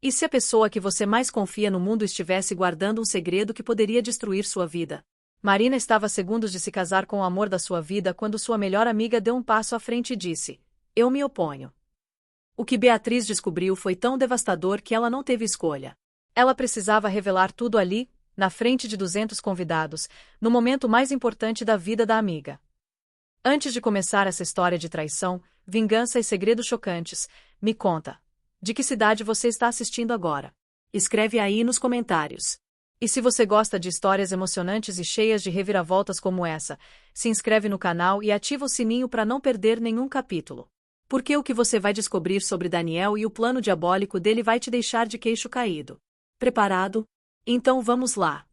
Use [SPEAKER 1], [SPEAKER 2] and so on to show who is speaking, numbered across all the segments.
[SPEAKER 1] E se a pessoa que você mais confia no mundo estivesse guardando um segredo que poderia destruir sua vida? Marina estava a segundos de se casar com o amor da sua vida quando sua melhor amiga deu um passo à frente e disse: "Eu me oponho." O que Beatriz descobriu foi tão devastador que ela não teve escolha. Ela precisava revelar tudo ali, na frente de 200 convidados, no momento mais importante da vida da amiga. Antes de começar essa história de traição, vingança e segredos chocantes, me conta: de que cidade você está assistindo agora? Escreve aí nos comentários. E se você gosta de histórias emocionantes e cheias de reviravoltas como essa, se inscreve no canal e ativa o sininho para não perder nenhum capítulo. Porque o que você vai descobrir sobre Daniel e o plano diabólico dele vai te deixar de queixo caído. Preparado? Então vamos lá.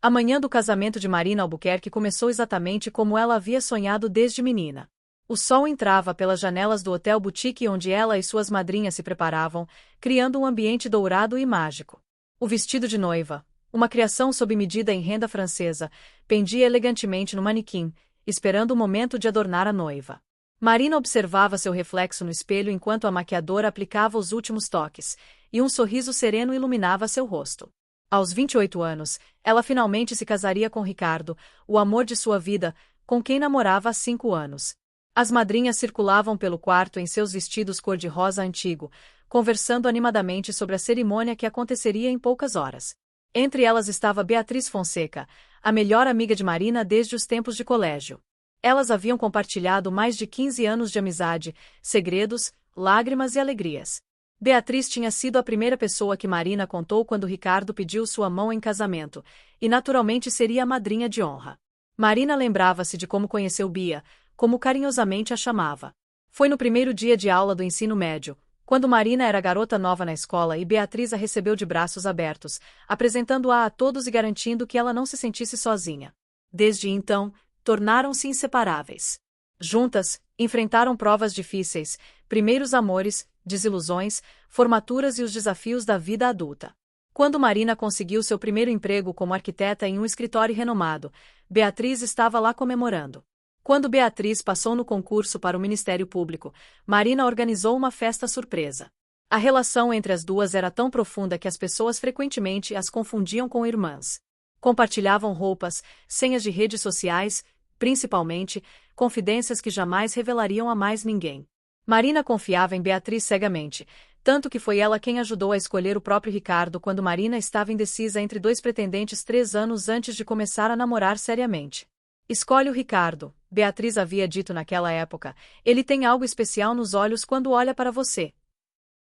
[SPEAKER 1] A manhã do casamento de Marina Albuquerque começou exatamente como ela havia sonhado desde menina. O sol entrava pelas janelas do hotel boutique onde ela e suas madrinhas se preparavam, criando um ambiente dourado e mágico. O vestido de noiva, uma criação sob medida em renda francesa, pendia elegantemente no manequim, esperando o momento de adornar a noiva. Marina observava seu reflexo no espelho enquanto a maquiadora aplicava os últimos toques, e um sorriso sereno iluminava seu rosto. Aos 28 anos, ela finalmente se casaria com Ricardo, o amor de sua vida, com quem namorava há 5 anos. As madrinhas circulavam pelo quarto em seus vestidos cor-de-rosa antigo, conversando animadamente sobre a cerimônia que aconteceria em poucas horas. Entre elas estava Beatriz Fonseca, a melhor amiga de Marina desde os tempos de colégio. Elas haviam compartilhado mais de 15 anos de amizade, segredos, lágrimas e alegrias. Beatriz tinha sido a primeira pessoa que Marina contou quando Ricardo pediu sua mão em casamento, e naturalmente seria a madrinha de honra. Marina lembrava-se de como conheceu Bia, como carinhosamente a chamava. Foi no primeiro dia de aula do ensino médio, quando Marina era garota nova na escola e Beatriz a recebeu de braços abertos, apresentando-a a todos e garantindo que ela não se sentisse sozinha. Desde então, tornaram-se inseparáveis. Juntas, enfrentaram provas difíceis, primeiros amores, desilusões, formaturas e os desafios da vida adulta. Quando Marina conseguiu seu primeiro emprego como arquiteta em um escritório renomado, Beatriz estava lá comemorando. Quando Beatriz passou no concurso para o Ministério Público, Marina organizou uma festa surpresa. A relação entre as duas era tão profunda que as pessoas frequentemente as confundiam com irmãs. Compartilhavam roupas, senhas de redes sociais, principalmente, confidências que jamais revelariam a mais ninguém. Marina confiava em Beatriz cegamente, tanto que foi ela quem ajudou a escolher o próprio Ricardo quando Marina estava indecisa entre 2 pretendentes 3 anos antes de começar a namorar seriamente. "Escolhe o Ricardo", Beatriz havia dito naquela época, "ele tem algo especial nos olhos quando olha para você."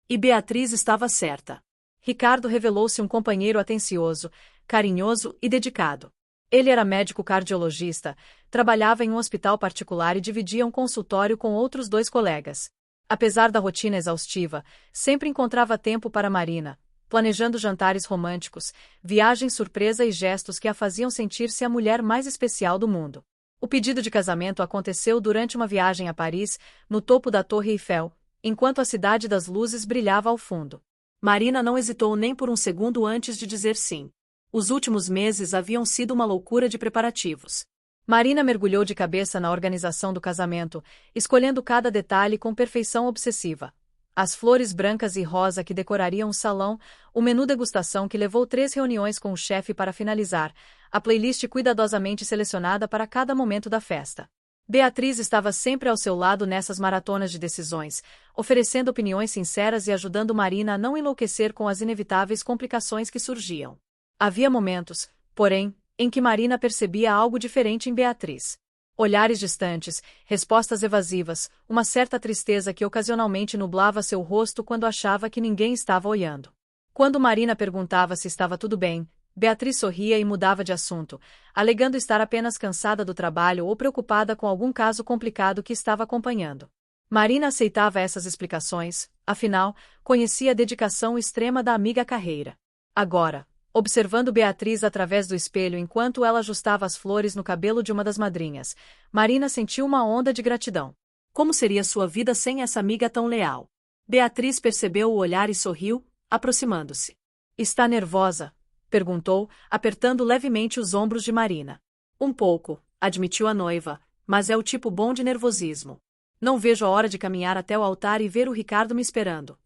[SPEAKER 1] E Beatriz estava certa. Ricardo revelou-se um companheiro atencioso, carinhoso e dedicado. Ele era médico cardiologista, trabalhava em um hospital particular e dividia um consultório com outros 2 colegas. Apesar da rotina exaustiva, sempre encontrava tempo para Marina, planejando jantares românticos, viagens surpresa e gestos que a faziam sentir-se a mulher mais especial do mundo. O pedido de casamento aconteceu durante uma viagem a Paris, no topo da Torre Eiffel, enquanto a cidade das luzes brilhava ao fundo. Marina não hesitou nem por um segundo antes de dizer sim. Os últimos meses haviam sido uma loucura de preparativos. Marina mergulhou de cabeça na organização do casamento, escolhendo cada detalhe com perfeição obsessiva. As flores brancas e rosa que decorariam o salão, o menu degustação que levou 3 reuniões com o chefe para finalizar, a playlist cuidadosamente selecionada para cada momento da festa. Beatriz estava sempre ao seu lado nessas maratonas de decisões, oferecendo opiniões sinceras e ajudando Marina a não enlouquecer com as inevitáveis complicações que surgiam. Havia momentos, porém, em que Marina percebia algo diferente em Beatriz. Olhares distantes, respostas evasivas, uma certa tristeza que ocasionalmente nublava seu rosto quando achava que ninguém estava olhando. Quando Marina perguntava se estava tudo bem, Beatriz sorria e mudava de assunto, alegando estar apenas cansada do trabalho ou preocupada com algum caso complicado que estava acompanhando. Marina aceitava essas explicações, afinal, conhecia a dedicação extrema da amiga carreira. Agora, observando Beatriz através do espelho enquanto ela ajustava as flores no cabelo de uma das madrinhas, Marina sentiu uma onda de gratidão. Como seria sua vida sem essa amiga tão leal? Beatriz percebeu o olhar e sorriu, aproximando-se. "Está nervosa?", perguntou, apertando levemente os ombros de Marina. "Um pouco", admitiu a noiva, "mas é o tipo bom de nervosismo. Não vejo a hora de caminhar até o altar e ver o Ricardo me esperando."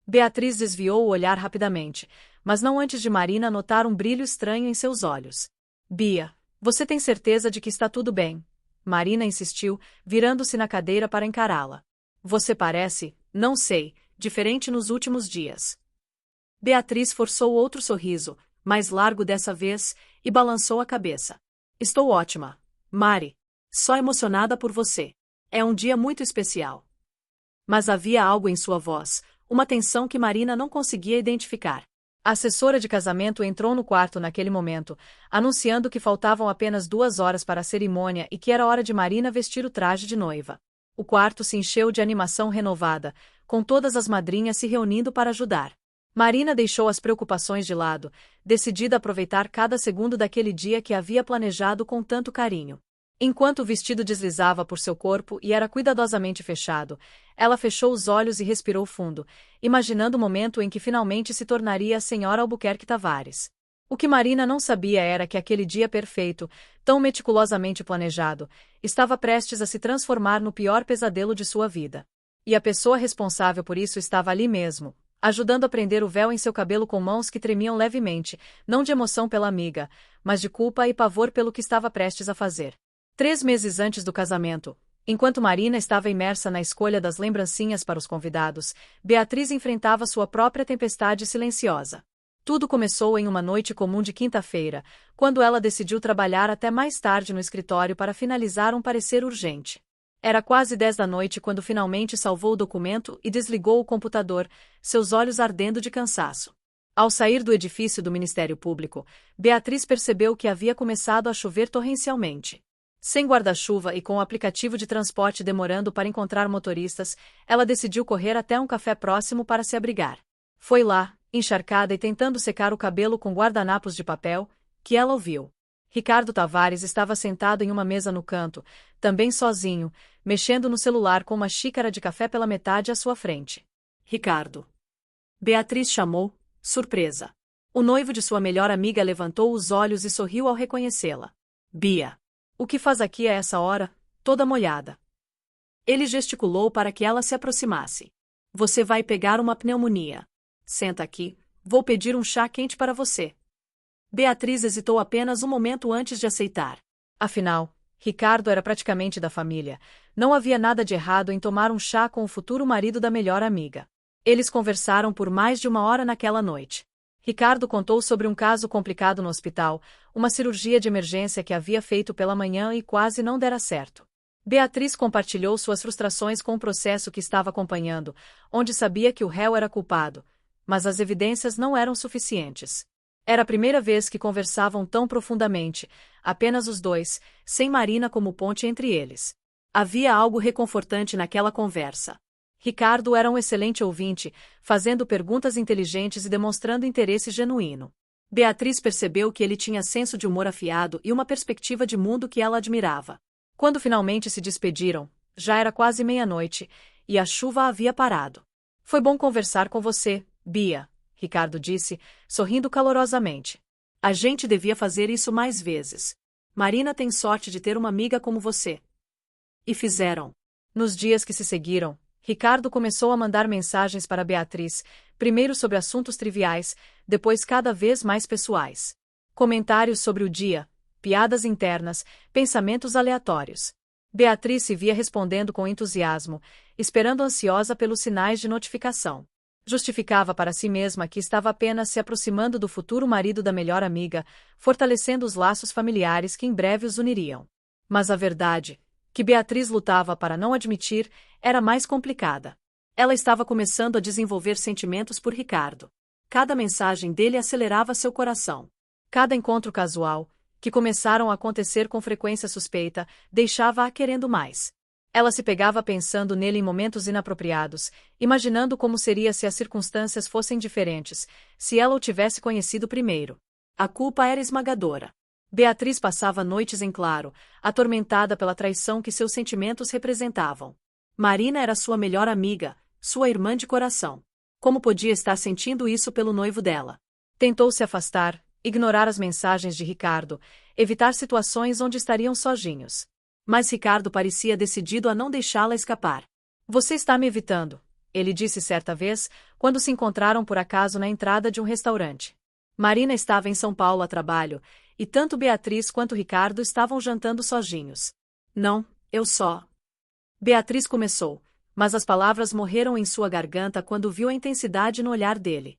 [SPEAKER 1] Beatriz desviou o olhar rapidamente, mas não antes de Marina notar um brilho estranho em seus olhos. Bia, você tem certeza de que está tudo bem? Marina insistiu, virando-se na cadeira para encará-la. Você parece, não sei, diferente nos últimos dias. Beatriz forçou outro sorriso, mais largo dessa vez, e balançou a cabeça. Estou ótima, Mari. Só emocionada por você. É um dia muito especial. Mas havia algo em sua voz, uma tensão que Marina não conseguia identificar. A assessora de casamento entrou no quarto naquele momento, anunciando que faltavam apenas 2 horas para a cerimônia e que era hora de Marina vestir o traje de noiva. O quarto se encheu de animação renovada, com todas as madrinhas se reunindo para ajudar. Marina deixou as preocupações de lado, decidida a aproveitar cada segundo daquele dia que havia planejado com tanto carinho. Enquanto o vestido deslizava por seu corpo e era cuidadosamente fechado, ela fechou os olhos e respirou fundo, imaginando o momento em que finalmente se tornaria a senhora Albuquerque Tavares. O que Marina não sabia era que aquele dia perfeito, tão meticulosamente planejado, estava prestes a se transformar no pior pesadelo de sua vida. E a pessoa responsável por isso estava ali mesmo, ajudando a prender o véu em seu cabelo com mãos que tremiam levemente, não de emoção pela amiga, mas de culpa e pavor pelo que estava prestes a fazer. 3 meses antes do casamento, enquanto Marina estava imersa na escolha das lembrancinhas para os convidados, Beatriz enfrentava sua própria tempestade silenciosa. Tudo começou em uma noite comum de quinta-feira, quando ela decidiu trabalhar até mais tarde no escritório para finalizar um parecer urgente. Era quase 10 da noite quando finalmente salvou o documento e desligou o computador, seus olhos ardendo de cansaço. Ao sair do edifício do Ministério Público, Beatriz percebeu que havia começado a chover torrencialmente. Sem guarda-chuva e com o aplicativo de transporte demorando para encontrar motoristas, ela decidiu correr até um café próximo para se abrigar. Foi lá, encharcada e tentando secar o cabelo com guardanapos de papel, que ela ouviu. Ricardo Tavares estava sentado em uma mesa no canto, também sozinho, mexendo no celular com uma xícara de café pela metade à sua frente. Ricardo. Beatriz chamou, surpresa. O noivo de sua melhor amiga levantou os olhos e sorriu ao reconhecê-la. Bia. O que faz aqui a essa hora, toda molhada? Ele gesticulou para que ela se aproximasse. Você vai pegar uma pneumonia. Senta aqui, vou pedir um chá quente para você. Beatriz hesitou apenas um momento antes de aceitar. Afinal, Ricardo era praticamente da família. Não havia nada de errado em tomar um chá com o futuro marido da melhor amiga. Eles conversaram por mais de 1 hora naquela noite. Ricardo contou sobre um caso complicado no hospital, uma cirurgia de emergência que havia feito pela manhã e quase não dera certo. Beatriz compartilhou suas frustrações com o processo que estava acompanhando, onde sabia que o réu era culpado, mas as evidências não eram suficientes. Era a primeira vez que conversavam tão profundamente, apenas os dois, sem Marina como ponte entre eles. Havia algo reconfortante naquela conversa. Ricardo era um excelente ouvinte, fazendo perguntas inteligentes e demonstrando interesse genuíno. Beatriz percebeu que ele tinha senso de humor afiado e uma perspectiva de mundo que ela admirava. Quando finalmente se despediram, já era quase meia-noite, e a chuva havia parado. Foi bom conversar com você, Bia, Ricardo disse, sorrindo calorosamente. A gente devia fazer isso mais vezes. Marina tem sorte de ter uma amiga como você. E fizeram. Nos dias que se seguiram, Ricardo começou a mandar mensagens para Beatriz, primeiro sobre assuntos triviais, depois cada vez mais pessoais. Comentários sobre o dia, piadas internas, pensamentos aleatórios. Beatriz se via respondendo com entusiasmo, esperando ansiosa pelos sinais de notificação. Justificava para si mesma que estava apenas se aproximando do futuro marido da melhor amiga, fortalecendo os laços familiares que em breve os uniriam. Mas a verdade, que Beatriz lutava para não admitir, era mais complicada. Ela estava começando a desenvolver sentimentos por Ricardo. Cada mensagem dele acelerava seu coração. Cada encontro casual, que começaram a acontecer com frequência suspeita, deixava-a querendo mais. Ela se pegava pensando nele em momentos inapropriados, imaginando como seria se as circunstâncias fossem diferentes, se ela o tivesse conhecido primeiro. A culpa era esmagadora. Beatriz passava noites em claro, atormentada pela traição que seus sentimentos representavam. Marina era sua melhor amiga, sua irmã de coração. Como podia estar sentindo isso pelo noivo dela? Tentou se afastar, ignorar as mensagens de Ricardo, evitar situações onde estariam sozinhos. Mas Ricardo parecia decidido a não deixá-la escapar. Você está me evitando, ele disse certa vez, quando se encontraram por acaso na entrada de um restaurante. Marina estava em São Paulo a trabalho, e tanto Beatriz quanto Ricardo estavam jantando sozinhos. Não, eu só. Beatriz começou, mas as palavras morreram em sua garganta quando viu a intensidade no olhar dele.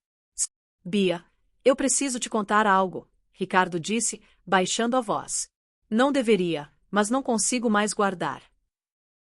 [SPEAKER 1] Bia, eu preciso te contar algo, Ricardo disse, baixando a voz. Não deveria, mas não consigo mais guardar.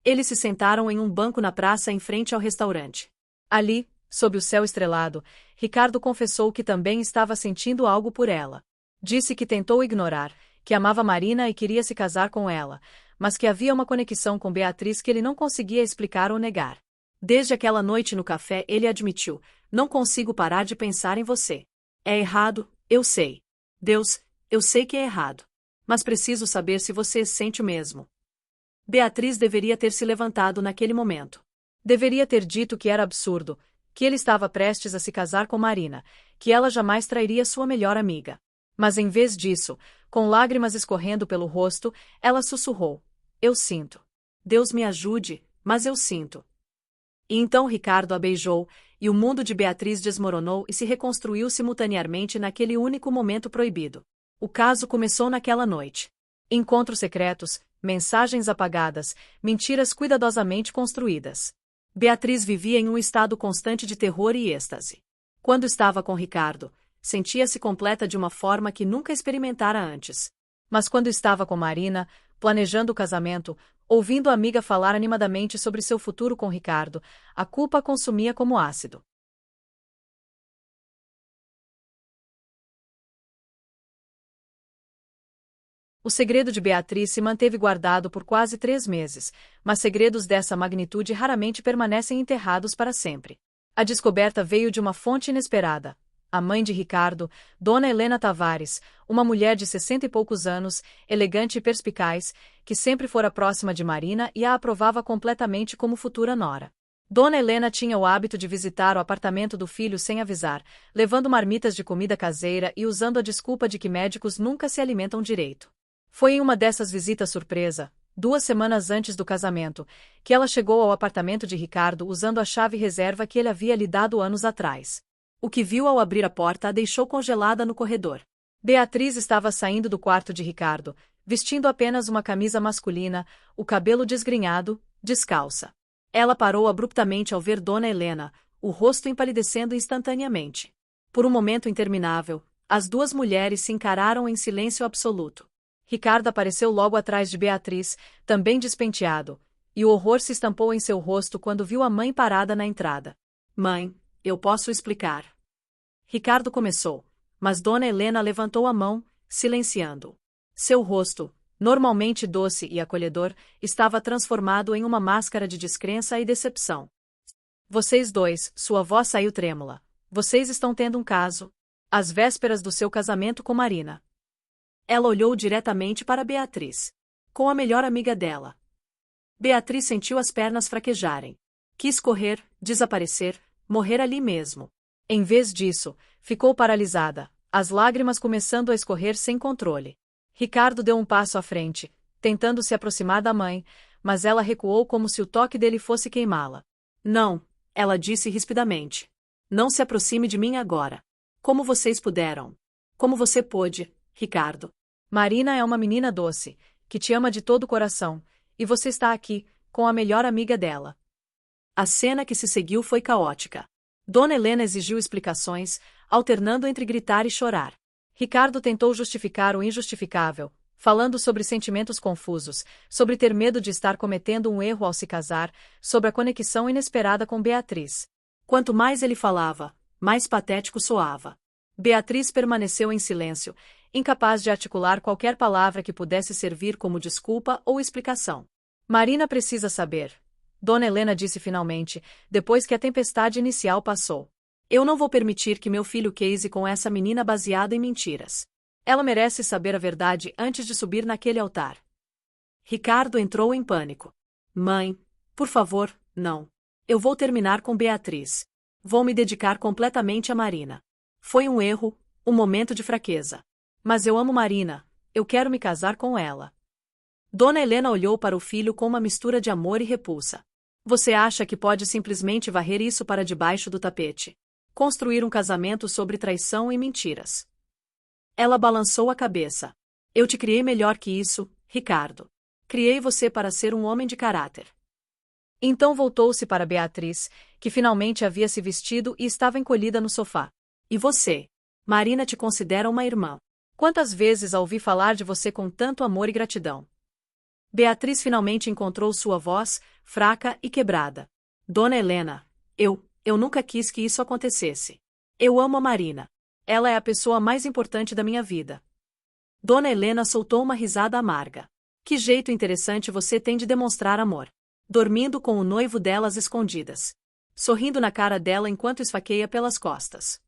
[SPEAKER 1] Eles se sentaram em um banco na praça em frente ao restaurante. Ali, sob o céu estrelado, Ricardo confessou que também estava sentindo algo por ela. Disse que tentou ignorar, que amava Marina e queria se casar com ela, mas que havia uma conexão com Beatriz que ele não conseguia explicar ou negar. Desde aquela noite no café ele admitiu, não consigo parar de pensar em você. É errado, eu sei. Deus, eu sei que é errado. Mas preciso saber se você sente o mesmo. Beatriz deveria ter se levantado naquele momento. Deveria ter dito que era absurdo, que ele estava prestes a se casar com Marina, que ela jamais trairia sua melhor amiga. Mas em vez disso, com lágrimas escorrendo pelo rosto, ela sussurrou. Eu sinto. Deus me ajude, mas eu sinto. E então Ricardo a beijou, e o mundo de Beatriz desmoronou e se reconstruiu simultaneamente naquele único momento proibido. O caso começou naquela noite. Encontros secretos, mensagens apagadas, mentiras cuidadosamente construídas. Beatriz vivia em um estado constante de terror e êxtase. Quando estava com Ricardo, sentia-se completa de uma forma que nunca experimentara antes. Mas quando estava com Marina, planejando o casamento, ouvindo a amiga falar animadamente sobre seu futuro com Ricardo, a culpa a consumia como ácido. O segredo de Beatriz se manteve guardado por quase 3 meses, mas segredos dessa magnitude raramente permanecem enterrados para sempre. A descoberta veio de uma fonte inesperada. A mãe de Ricardo, Dona Helena Tavares, uma mulher de 60 e poucos anos, elegante e perspicaz, que sempre fora próxima de Marina e a aprovava completamente como futura nora. Dona Helena tinha o hábito de visitar o apartamento do filho sem avisar, levando marmitas de comida caseira e usando a desculpa de que médicos nunca se alimentam direito. Foi em uma dessas visitas surpresa, 2 semanas antes do casamento, que ela chegou ao apartamento de Ricardo usando a chave reserva que ele havia lhe dado anos atrás. O que viu ao abrir a porta a deixou congelada no corredor. Beatriz estava saindo do quarto de Ricardo, vestindo apenas uma camisa masculina, o cabelo desgrenhado, descalça. Ela parou abruptamente ao ver Dona Helena, o rosto empalidecendo instantaneamente. Por um momento interminável, as duas mulheres se encararam em silêncio absoluto. Ricardo apareceu logo atrás de Beatriz, também despenteado, e o horror se estampou em seu rosto quando viu a mãe parada na entrada. Mãe, eu posso explicar. Ricardo começou, mas Dona Helena levantou a mão, silenciando-o. Seu rosto, normalmente doce e acolhedor, estava transformado em uma máscara de descrença e decepção. Vocês dois, sua voz saiu trêmula. Vocês estão tendo um caso. Às vésperas do seu casamento com Marina. Ela olhou diretamente para Beatriz. Com a melhor amiga dela. Beatriz sentiu as pernas fraquejarem. Quis correr, desaparecer, morrer ali mesmo. Em vez disso, ficou paralisada, as lágrimas começando a escorrer sem controle. Ricardo deu um passo à frente, tentando se aproximar da mãe, mas ela recuou como se o toque dele fosse queimá-la. Não, ela disse rispidamente. Não se aproxime de mim agora. Como vocês puderam? Como você pôde, Ricardo? Marina é uma menina doce, que te ama de todo o coração, e você está aqui, com a melhor amiga dela. A cena que se seguiu foi caótica. Dona Helena exigiu explicações, alternando entre gritar e chorar. Ricardo tentou justificar o injustificável, falando sobre sentimentos confusos, sobre ter medo de estar cometendo um erro ao se casar, sobre a conexão inesperada com Beatriz. Quanto mais ele falava, mais patético soava. Beatriz permaneceu em silêncio, incapaz de articular qualquer palavra que pudesse servir como desculpa ou explicação. Marina precisa saber. Dona Helena disse finalmente, depois que a tempestade inicial passou. Eu não vou permitir que meu filho case com essa menina baseada em mentiras. Ela merece saber a verdade antes de subir naquele altar. Ricardo entrou em pânico. Mãe, por favor, não. Eu vou terminar com Beatriz. Vou me dedicar completamente a Marina. Foi um erro, um momento de fraqueza. Mas eu amo Marina, eu quero me casar com ela. Dona Helena olhou para o filho com uma mistura de amor e repulsa. Você acha que pode simplesmente varrer isso para debaixo do tapete? Construir um casamento sobre traição e mentiras. Ela balançou a cabeça. Eu te criei melhor que isso, Ricardo. Criei você para ser um homem de caráter. Então voltou-se para Beatriz, que finalmente havia se vestido e estava encolhida no sofá. E você? Marina te considera uma irmã. Quantas vezes a ouvi falar de você com tanto amor e gratidão? Beatriz finalmente encontrou sua voz, fraca e quebrada. Dona Helena, eu nunca quis que isso acontecesse. Eu amo a Marina. Ela é a pessoa mais importante da minha vida. Dona Helena soltou uma risada amarga. Que jeito interessante você tem de demonstrar amor. Dormindo com o noivo dela às escondidas. Sorrindo na cara dela enquanto esfaqueia pelas costas.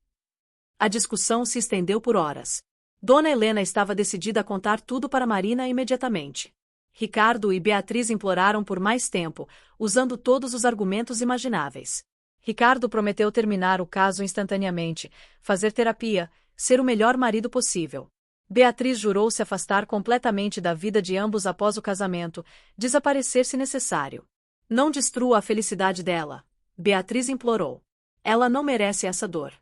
[SPEAKER 1] A discussão se estendeu por horas. Dona Helena estava decidida a contar tudo para Marina imediatamente. Ricardo e Beatriz imploraram por mais tempo, usando todos os argumentos imagináveis. Ricardo prometeu terminar o caso instantaneamente, fazer terapia, ser o melhor marido possível. Beatriz jurou se afastar completamente da vida de ambos após o casamento, desaparecer se necessário. Não destrua a felicidade dela, Beatriz implorou. Ela não merece essa dor.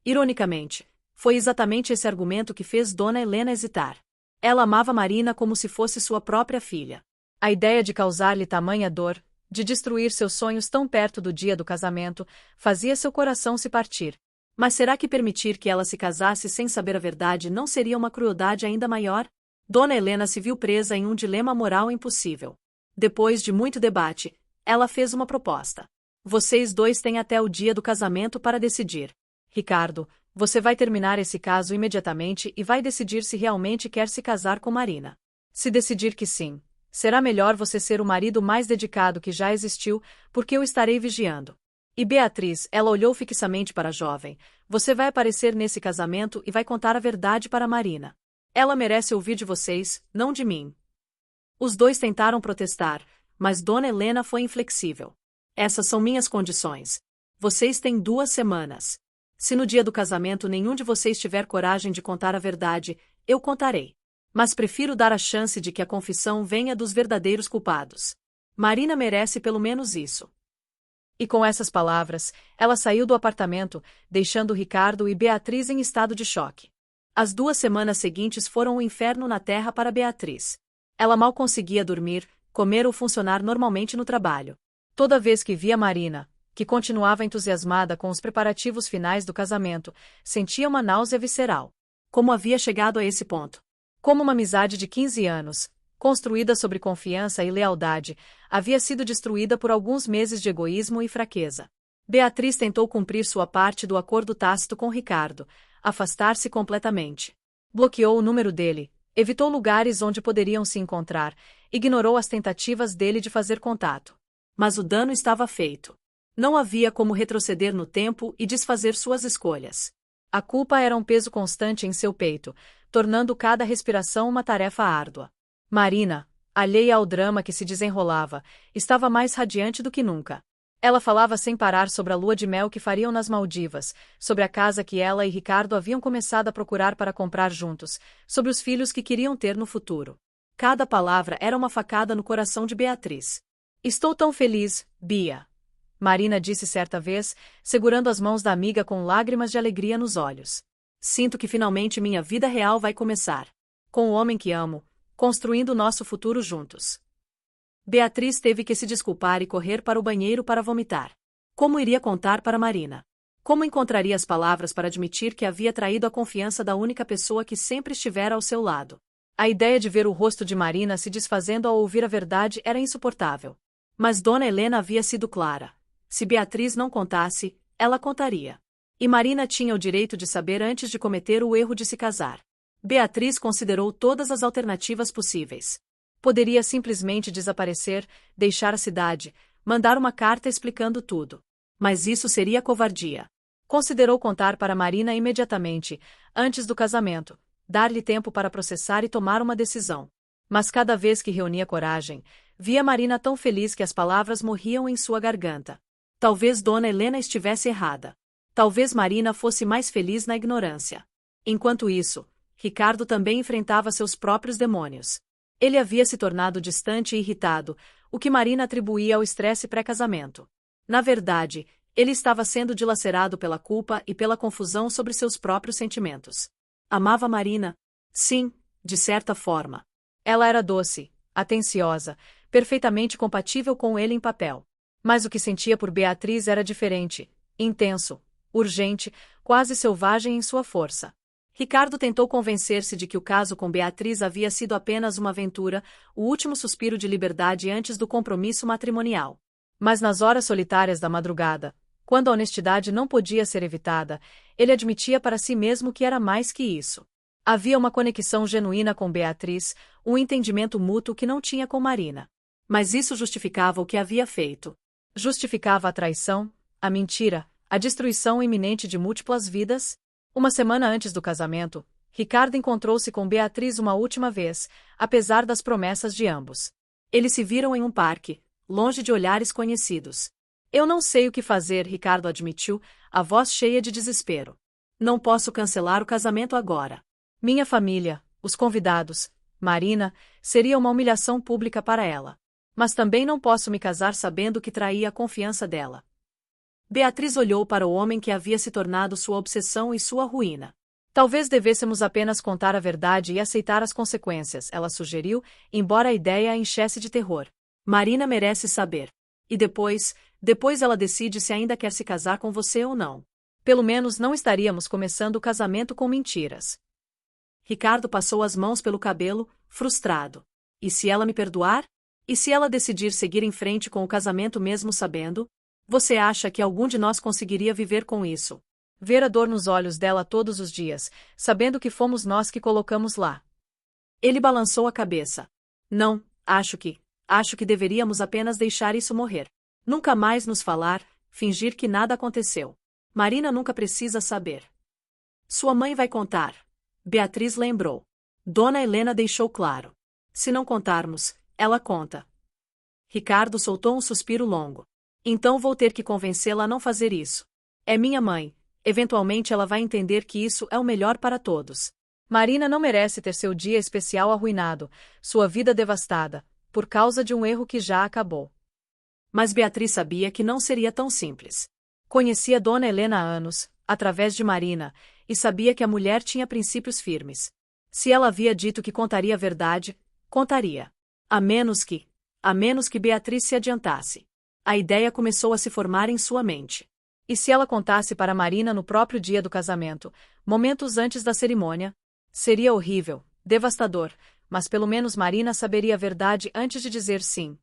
[SPEAKER 1] Ironicamente, foi exatamente esse argumento que fez Dona Helena hesitar. Ela amava Marina como se fosse sua própria filha. A ideia de causar-lhe tamanha dor, de destruir seus sonhos tão perto do dia do casamento, fazia seu coração se partir. Mas será que permitir que ela se casasse sem saber a verdade não seria uma crueldade ainda maior? Dona Helena se viu presa em um dilema moral impossível. Depois de muito debate, ela fez uma proposta. Vocês dois têm até o dia do casamento para decidir. Ricardo, você vai terminar esse caso imediatamente e vai decidir se realmente quer se casar com Marina. Se decidir que sim, será melhor você ser o marido mais dedicado que já existiu, porque eu estarei vigiando. E Beatriz, ela olhou fixamente para a jovem, você vai aparecer nesse casamento e vai contar a verdade para Marina. Ela merece ouvir de vocês, não de mim. Os dois tentaram protestar, mas Dona Helena foi inflexível. Essas são minhas condições. Vocês têm 2 semanas. Se no dia do casamento nenhum de vocês tiver coragem de contar a verdade, eu contarei. Mas prefiro dar a chance de que a confissão venha dos verdadeiros culpados. Marina merece pelo menos isso. E com essas palavras, ela saiu do apartamento, deixando Ricardo e Beatriz em estado de choque. As 2 semanas seguintes foram um inferno na terra para Beatriz. Ela mal conseguia dormir, comer ou funcionar normalmente no trabalho. Toda vez que via Marina, que continuava entusiasmada com os preparativos finais do casamento, sentia uma náusea visceral. Como havia chegado a esse ponto? Como uma amizade de 15 anos, construída sobre confiança e lealdade, havia sido destruída por alguns meses de egoísmo e fraqueza. Beatriz tentou cumprir sua parte do acordo tácito com Ricardo, afastar-se completamente. Bloqueou o número dele, evitou lugares onde poderiam se encontrar, ignorou as tentativas dele de fazer contato. Mas o dano estava feito. Não havia como retroceder no tempo e desfazer suas escolhas. A culpa era um peso constante em seu peito, tornando cada respiração uma tarefa árdua. Marina, alheia ao drama que se desenrolava, estava mais radiante do que nunca. Ela falava sem parar sobre a lua de mel que fariam nas Maldivas, sobre a casa que ela e Ricardo haviam começado a procurar para comprar juntos, sobre os filhos que queriam ter no futuro. Cada palavra era uma facada no coração de Beatriz. Estou tão feliz, Bia. Marina disse certa vez, segurando as mãos da amiga com lágrimas de alegria nos olhos. Sinto que finalmente minha vida real vai começar. Com o homem que amo, construindo nosso futuro juntos. Beatriz teve que se desculpar e correr para o banheiro para vomitar. Como iria contar para Marina? Como encontraria as palavras para admitir que havia traído a confiança da única pessoa que sempre estivera ao seu lado? A ideia de ver o rosto de Marina se desfazendo ao ouvir a verdade era insuportável. Mas Dona Helena havia sido clara. Se Beatriz não contasse, ela contaria. E Marina tinha o direito de saber antes de cometer o erro de se casar. Beatriz considerou todas as alternativas possíveis. Poderia simplesmente desaparecer, deixar a cidade, mandar uma carta explicando tudo. Mas isso seria covardia. Considerou contar para Marina imediatamente, antes do casamento, dar-lhe tempo para processar e tomar uma decisão. Mas cada vez que reunia coragem, via Marina tão feliz que as palavras morriam em sua garganta. Talvez Dona Helena estivesse errada. Talvez Marina fosse mais feliz na ignorância. Enquanto isso, Ricardo também enfrentava seus próprios demônios. Ele havia se tornado distante e irritado, o que Marina atribuía ao estresse pré-casamento. Na verdade, ele estava sendo dilacerado pela culpa e pela confusão sobre seus próprios sentimentos. Amava Marina? Sim, de certa forma. Ela era doce, atenciosa, perfeitamente compatível com ele em papel. Mas o que sentia por Beatriz era diferente, intenso, urgente, quase selvagem em sua força. Ricardo tentou convencer-se de que o caso com Beatriz havia sido apenas uma aventura, o último suspiro de liberdade antes do compromisso matrimonial. Mas nas horas solitárias da madrugada, quando a honestidade não podia ser evitada, ele admitia para si mesmo que era mais que isso. Havia uma conexão genuína com Beatriz, um entendimento mútuo que não tinha com Marina. Mas isso justificava o que havia feito. Justificava a traição, a mentira, a destruição iminente de múltiplas vidas? Uma semana antes do casamento, Ricardo encontrou-se com Beatriz uma última vez, apesar das promessas de ambos. Eles se viram em um parque, longe de olhares conhecidos. Eu não sei o que fazer, Ricardo admitiu, a voz cheia de desespero. Não posso cancelar o casamento agora. Minha família, os convidados, Marina, seria uma humilhação pública para ela. Mas também não posso me casar sabendo que traí a confiança dela. Beatriz olhou para o homem que havia se tornado sua obsessão e sua ruína. Talvez devêssemos apenas contar a verdade e aceitar as consequências, ela sugeriu, embora a ideia a enchesse de terror. Marina merece saber. E depois ela decide se ainda quer se casar com você ou não. Pelo menos não estaríamos começando o casamento com mentiras. Ricardo passou as mãos pelo cabelo, frustrado. E se ela me perdoar? E se ela decidir seguir em frente com o casamento mesmo sabendo? Você acha que algum de nós conseguiria viver com isso? Ver a dor nos olhos dela todos os dias, sabendo que fomos nós que colocamos lá. Ele balançou a cabeça. Não, acho que deveríamos apenas deixar isso morrer. Nunca mais nos falar, fingir que nada aconteceu. Marina nunca precisa saber. Sua mãe vai contar. Beatriz lembrou. Dona Helena deixou claro. Se não contarmos, ela conta. Ricardo soltou um suspiro longo. Então vou ter que convencê-la a não fazer isso. É minha mãe. Eventualmente ela vai entender que isso é o melhor para todos. Marina não merece ter seu dia especial arruinado, sua vida devastada, por causa de um erro que já acabou. Mas Beatriz sabia que não seria tão simples. Conhecia Dona Helena há anos, através de Marina, e sabia que a mulher tinha princípios firmes. Se ela havia dito que contaria a verdade, contaria. A menos que Beatriz se adiantasse. A ideia começou a se formar em sua mente. E se ela contasse para Marina no próprio dia do casamento, momentos antes da cerimônia? Seria horrível, devastador, mas pelo menos Marina saberia a verdade antes de dizer sim.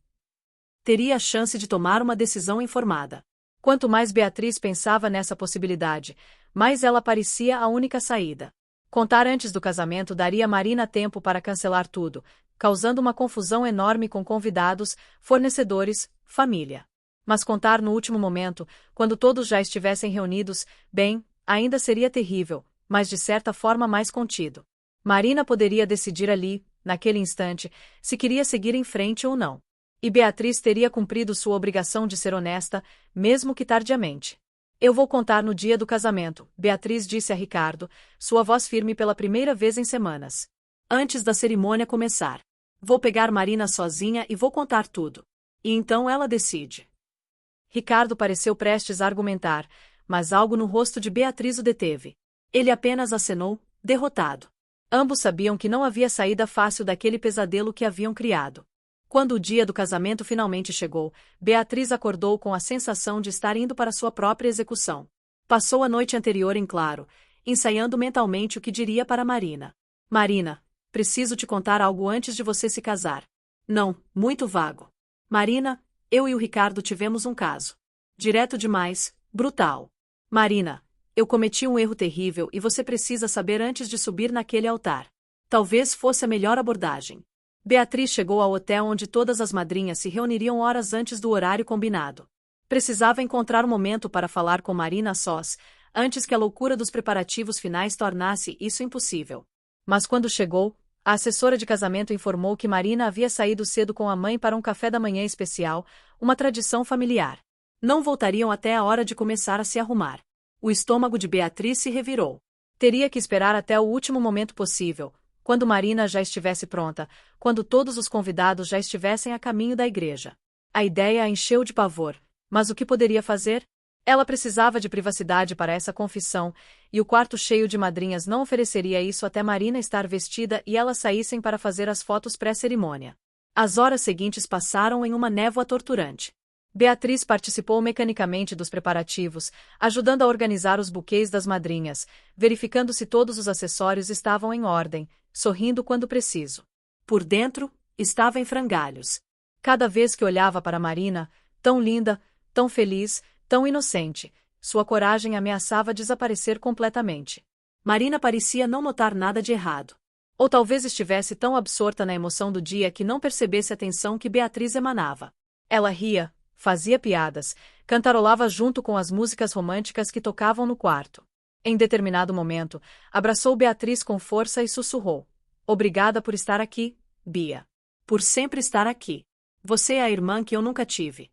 [SPEAKER 1] Teria a chance de tomar uma decisão informada. Quanto mais Beatriz pensava nessa possibilidade, mais ela parecia a única saída. Contar antes do casamento daria a Marina tempo para cancelar tudo, causando uma confusão enorme com convidados, fornecedores, família. Mas contar no último momento, quando todos já estivessem reunidos, bem, ainda seria terrível, mas de certa forma mais contido. Marina poderia decidir ali, naquele instante, se queria seguir em frente ou não. E Beatriz teria cumprido sua obrigação de ser honesta, mesmo que tardiamente. Eu vou contar no dia do casamento, Beatriz disse a Ricardo, sua voz firme pela primeira vez em semanas. Antes da cerimônia começar. Vou pegar Marina sozinha e vou contar tudo. E então ela decide. Ricardo pareceu prestes a argumentar, mas algo no rosto de Beatriz o deteve. Ele apenas acenou, derrotado. Ambos sabiam que não havia saída fácil daquele pesadelo que haviam criado. Quando o dia do casamento finalmente chegou, Beatriz acordou com a sensação de estar indo para sua própria execução. Passou a noite anterior em claro, ensaiando mentalmente o que diria para Marina. Marina, preciso te contar algo antes de você se casar. Não, muito vago. Marina, eu e o Ricardo tivemos um caso. Direto demais, brutal. Marina, eu cometi um erro terrível e você precisa saber antes de subir naquele altar. Talvez fosse a melhor abordagem. Beatriz chegou ao hotel onde todas as madrinhas se reuniriam horas antes do horário combinado. Precisava encontrar um momento para falar com Marina a sós, antes que a loucura dos preparativos finais tornasse isso impossível. Mas quando chegou, a assessora de casamento informou que Marina havia saído cedo com a mãe para um café da manhã especial, uma tradição familiar. Não voltariam até a hora de começar a se arrumar. O estômago de Beatriz se revirou. Teria que esperar até o último momento possível, quando Marina já estivesse pronta, quando todos os convidados já estivessem a caminho da igreja. A ideia a encheu de pavor, mas o que poderia fazer? Ela precisava de privacidade para essa confissão, e o quarto cheio de madrinhas não ofereceria isso até Marina estar vestida e elas saíssem para fazer as fotos pré-cerimônia. As horas seguintes passaram em uma névoa torturante. Beatriz participou mecanicamente dos preparativos, ajudando a organizar os buquês das madrinhas, verificando se todos os acessórios estavam em ordem, sorrindo quando preciso. Por dentro, estava em frangalhos. Cada vez que olhava para Marina, tão linda, tão feliz, tão inocente, sua coragem ameaçava desaparecer completamente. Marina parecia não notar nada de errado. Ou talvez estivesse tão absorta na emoção do dia que não percebesse a tensão que Beatriz emanava. Ela ria, fazia piadas, cantarolava junto com as músicas românticas que tocavam no quarto. Em determinado momento, abraçou Beatriz com força e sussurrou: "Obrigada por estar aqui, Bia. Por sempre estar aqui. Você é a irmã que eu nunca tive."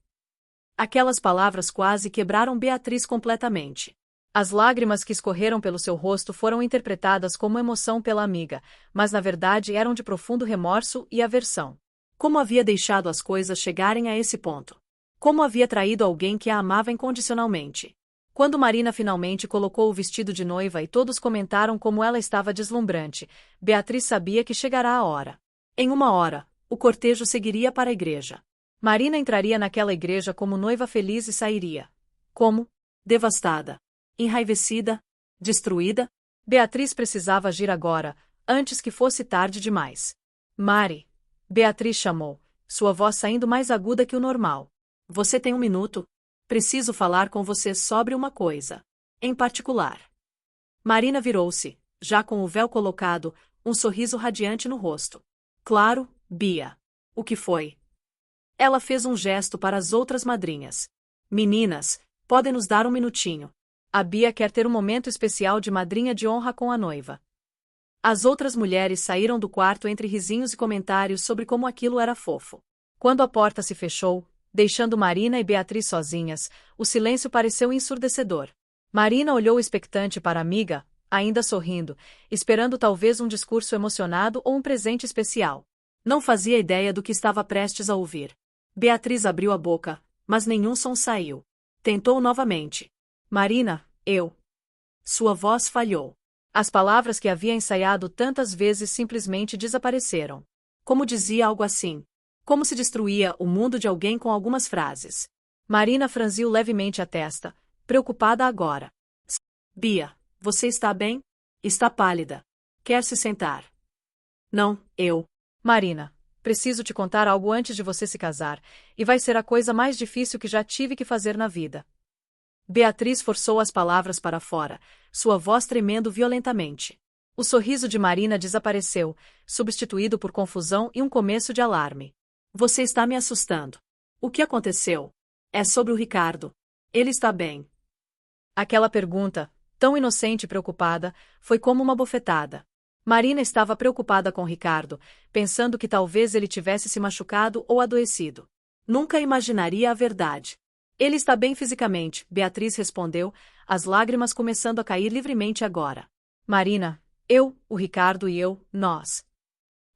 [SPEAKER 1] Aquelas palavras quase quebraram Beatriz completamente. As lágrimas que escorreram pelo seu rosto foram interpretadas como emoção pela amiga, mas na verdade eram de profundo remorso e aversão. Como havia deixado as coisas chegarem a esse ponto? Como havia traído alguém que a amava incondicionalmente? Quando Marina finalmente colocou o vestido de noiva e todos comentaram como ela estava deslumbrante, Beatriz sabia que chegará a hora. Em uma hora, o cortejo seguiria para a igreja. Marina entraria naquela igreja como noiva feliz e sairia. Como? Devastada. Enraivecida. Destruída. Beatriz precisava agir agora, antes que fosse tarde demais. "Mari." Beatriz chamou, sua voz saindo mais aguda que o normal. "Você tem um minuto? Preciso falar com você sobre uma coisa. Em particular." Marina virou-se, já com o véu colocado, um sorriso radiante no rosto. "Claro, Bia. O que foi?" Ela fez um gesto para as outras madrinhas. "Meninas, podem nos dar um minutinho. A Bia quer ter um momento especial de madrinha de honra com a noiva." As outras mulheres saíram do quarto entre risinhos e comentários sobre como aquilo era fofo. Quando a porta se fechou, deixando Marina e Beatriz sozinhas, o silêncio pareceu ensurdecedor. Marina olhou expectante para a amiga, ainda sorrindo, esperando talvez um discurso emocionado ou um presente especial. Não fazia ideia do que estava prestes a ouvir. Beatriz abriu a boca, mas nenhum som saiu. Tentou novamente. "Marina, eu." Sua voz falhou. As palavras que havia ensaiado tantas vezes simplesmente desapareceram. Como dizia algo assim. Como se destruía o mundo de alguém com algumas frases. Marina franziu levemente a testa, preocupada agora. "Bia, você está bem? Está pálida. Quer se sentar?" "Não, eu." "Marina, preciso te contar algo antes de você se casar, e vai ser a coisa mais difícil que já tive que fazer na vida." Beatriz forçou as palavras para fora, sua voz tremendo violentamente. O sorriso de Marina desapareceu, substituído por confusão e um começo de alarme. "Você está me assustando. O que aconteceu?" "É sobre o Ricardo. Ele está bem." Aquela pergunta, tão inocente e preocupada, foi como uma bofetada. Marina estava preocupada com Ricardo, pensando que talvez ele tivesse se machucado ou adoecido. Nunca imaginaria a verdade. "Ele está bem fisicamente", Beatriz respondeu, as lágrimas começando a cair livremente agora. "Marina, eu, o Ricardo e eu, nós."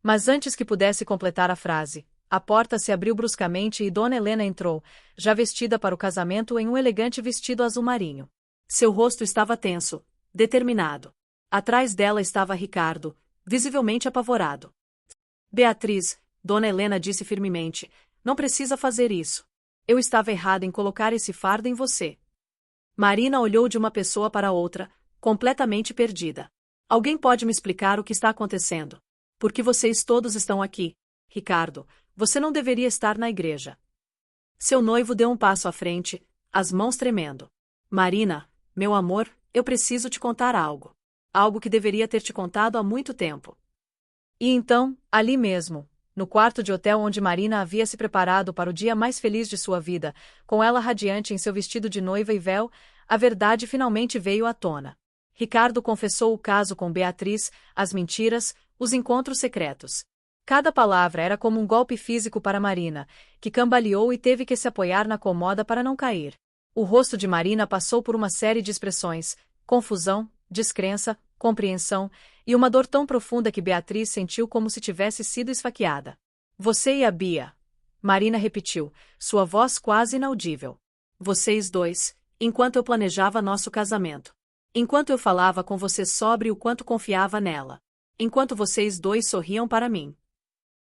[SPEAKER 1] Mas antes que pudesse completar a frase, a porta se abriu bruscamente e Dona Helena entrou, já vestida para o casamento em um elegante vestido azul marinho. Seu rosto estava tenso, determinado. Atrás dela estava Ricardo, visivelmente apavorado. "Beatriz", Dona Helena disse firmemente, "não precisa fazer isso. Eu estava errada em colocar esse fardo em você." Marina olhou de uma pessoa para outra, completamente perdida. "Alguém pode me explicar o que está acontecendo? Por que vocês todos estão aqui? Ricardo, você não deveria estar na igreja." Seu noivo deu um passo à frente, as mãos tremendo. "Marina, meu amor, eu preciso te contar algo. Algo que deveria ter te contado há muito tempo." E então, ali mesmo, no quarto de hotel onde Marina havia se preparado para o dia mais feliz de sua vida, com ela radiante em seu vestido de noiva e véu, a verdade finalmente veio à tona. Ricardo confessou o caso com Beatriz, as mentiras, os encontros secretos. Cada palavra era como um golpe físico para Marina, que cambaleou e teve que se apoiar na cômoda para não cair. O rosto de Marina passou por uma série de expressões: confusão, descrença, compreensão, e uma dor tão profunda que Beatriz sentiu como se tivesse sido esfaqueada. Você e a Bia. Marina repetiu, sua voz quase inaudível. Vocês dois, enquanto eu planejava nosso casamento. Enquanto eu falava com você sobre o quanto confiava nela. Enquanto vocês dois sorriam para mim.